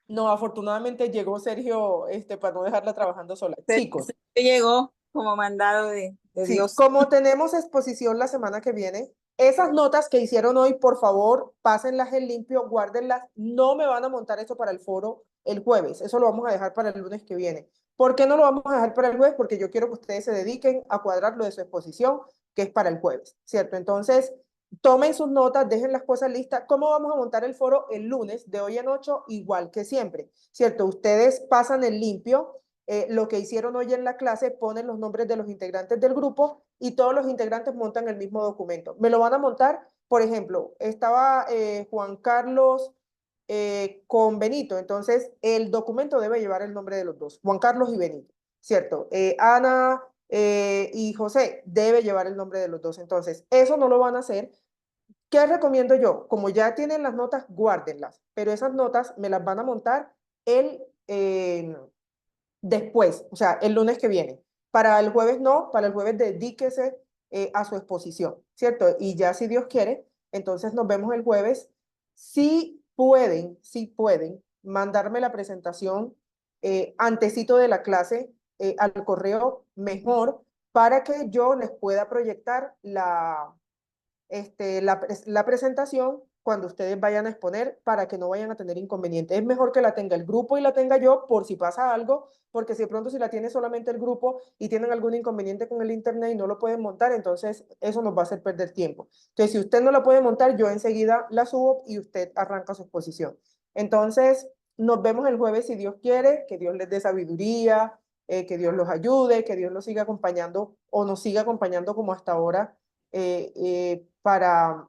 Speaker 5: no, afortunadamente llegó Sergio para no dejarla trabajando sola. Chicos,
Speaker 6: llegó como mandado de
Speaker 5: sí,
Speaker 6: Dios.
Speaker 5: como tenemos exposición la semana que viene, esas notas que hicieron hoy, por favor, pásenlas en limpio, guárdenlas. No me van a montar eso para el foro el jueves, eso lo vamos a dejar para el lunes que viene. ¿Por qué no lo vamos a dejar para el jueves? Porque yo quiero que ustedes se dediquen a cuadrar lo de su exposición, que es para el jueves, ¿cierto? Entonces, tomen sus notas, dejen las cosas listas. ¿Cómo vamos a montar el foro el lunes de hoy en 8? Igual que siempre, ¿cierto? Ustedes pasan en limpio lo que hicieron hoy en la clase, ponen los nombres de los integrantes del grupo y todos los integrantes montan el mismo documento. Me lo van a montar, por ejemplo, estaba Juan Carlos con Benito, entonces el documento debe llevar el nombre de los dos, Juan Carlos y Benito, ¿cierto? Ana y José debe llevar el nombre de los dos, entonces eso no lo van a hacer. ¿Qué recomiendo yo? Como ya tienen las notas, guárdenlas, pero esas notas me las van a montar después, o sea, el lunes que viene. Para el jueves no, para el jueves dedíquese a su exposición, ¿cierto? Y ya si Dios quiere, entonces nos vemos el jueves. Si pueden, mandarme la presentación antesito de la clase al correo, mejor, para que yo les pueda proyectar la presentación cuando ustedes vayan a exponer para que no vayan a tener inconvenientes. Es mejor que la tenga el grupo y la tenga yo por si pasa algo, porque si de pronto si la tiene solamente el grupo y tienen algún inconveniente con el internet y no lo pueden montar, entonces eso nos va a hacer perder tiempo. Entonces, si usted no la puede montar, yo enseguida la subo y usted arranca su exposición. Entonces, nos vemos el jueves si Dios quiere, que Dios les dé sabiduría, que Dios los ayude, que Dios los siga acompañando o nos siga acompañando como hasta ahora para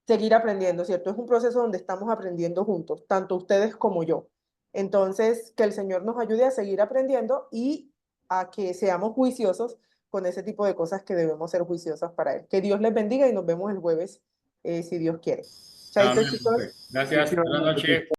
Speaker 5: seguir aprendiendo, ¿cierto? Es un proceso donde estamos aprendiendo juntos, tanto ustedes como yo. Entonces, que el Señor nos ayude a seguir aprendiendo y a que seamos juiciosos con ese tipo de cosas que debemos ser juiciosas para Él. Que Dios les bendiga y nos vemos el jueves, si Dios quiere. Chaito,
Speaker 3: Amén,
Speaker 5: chicos.
Speaker 3: profe. Gracias. Buenas noches.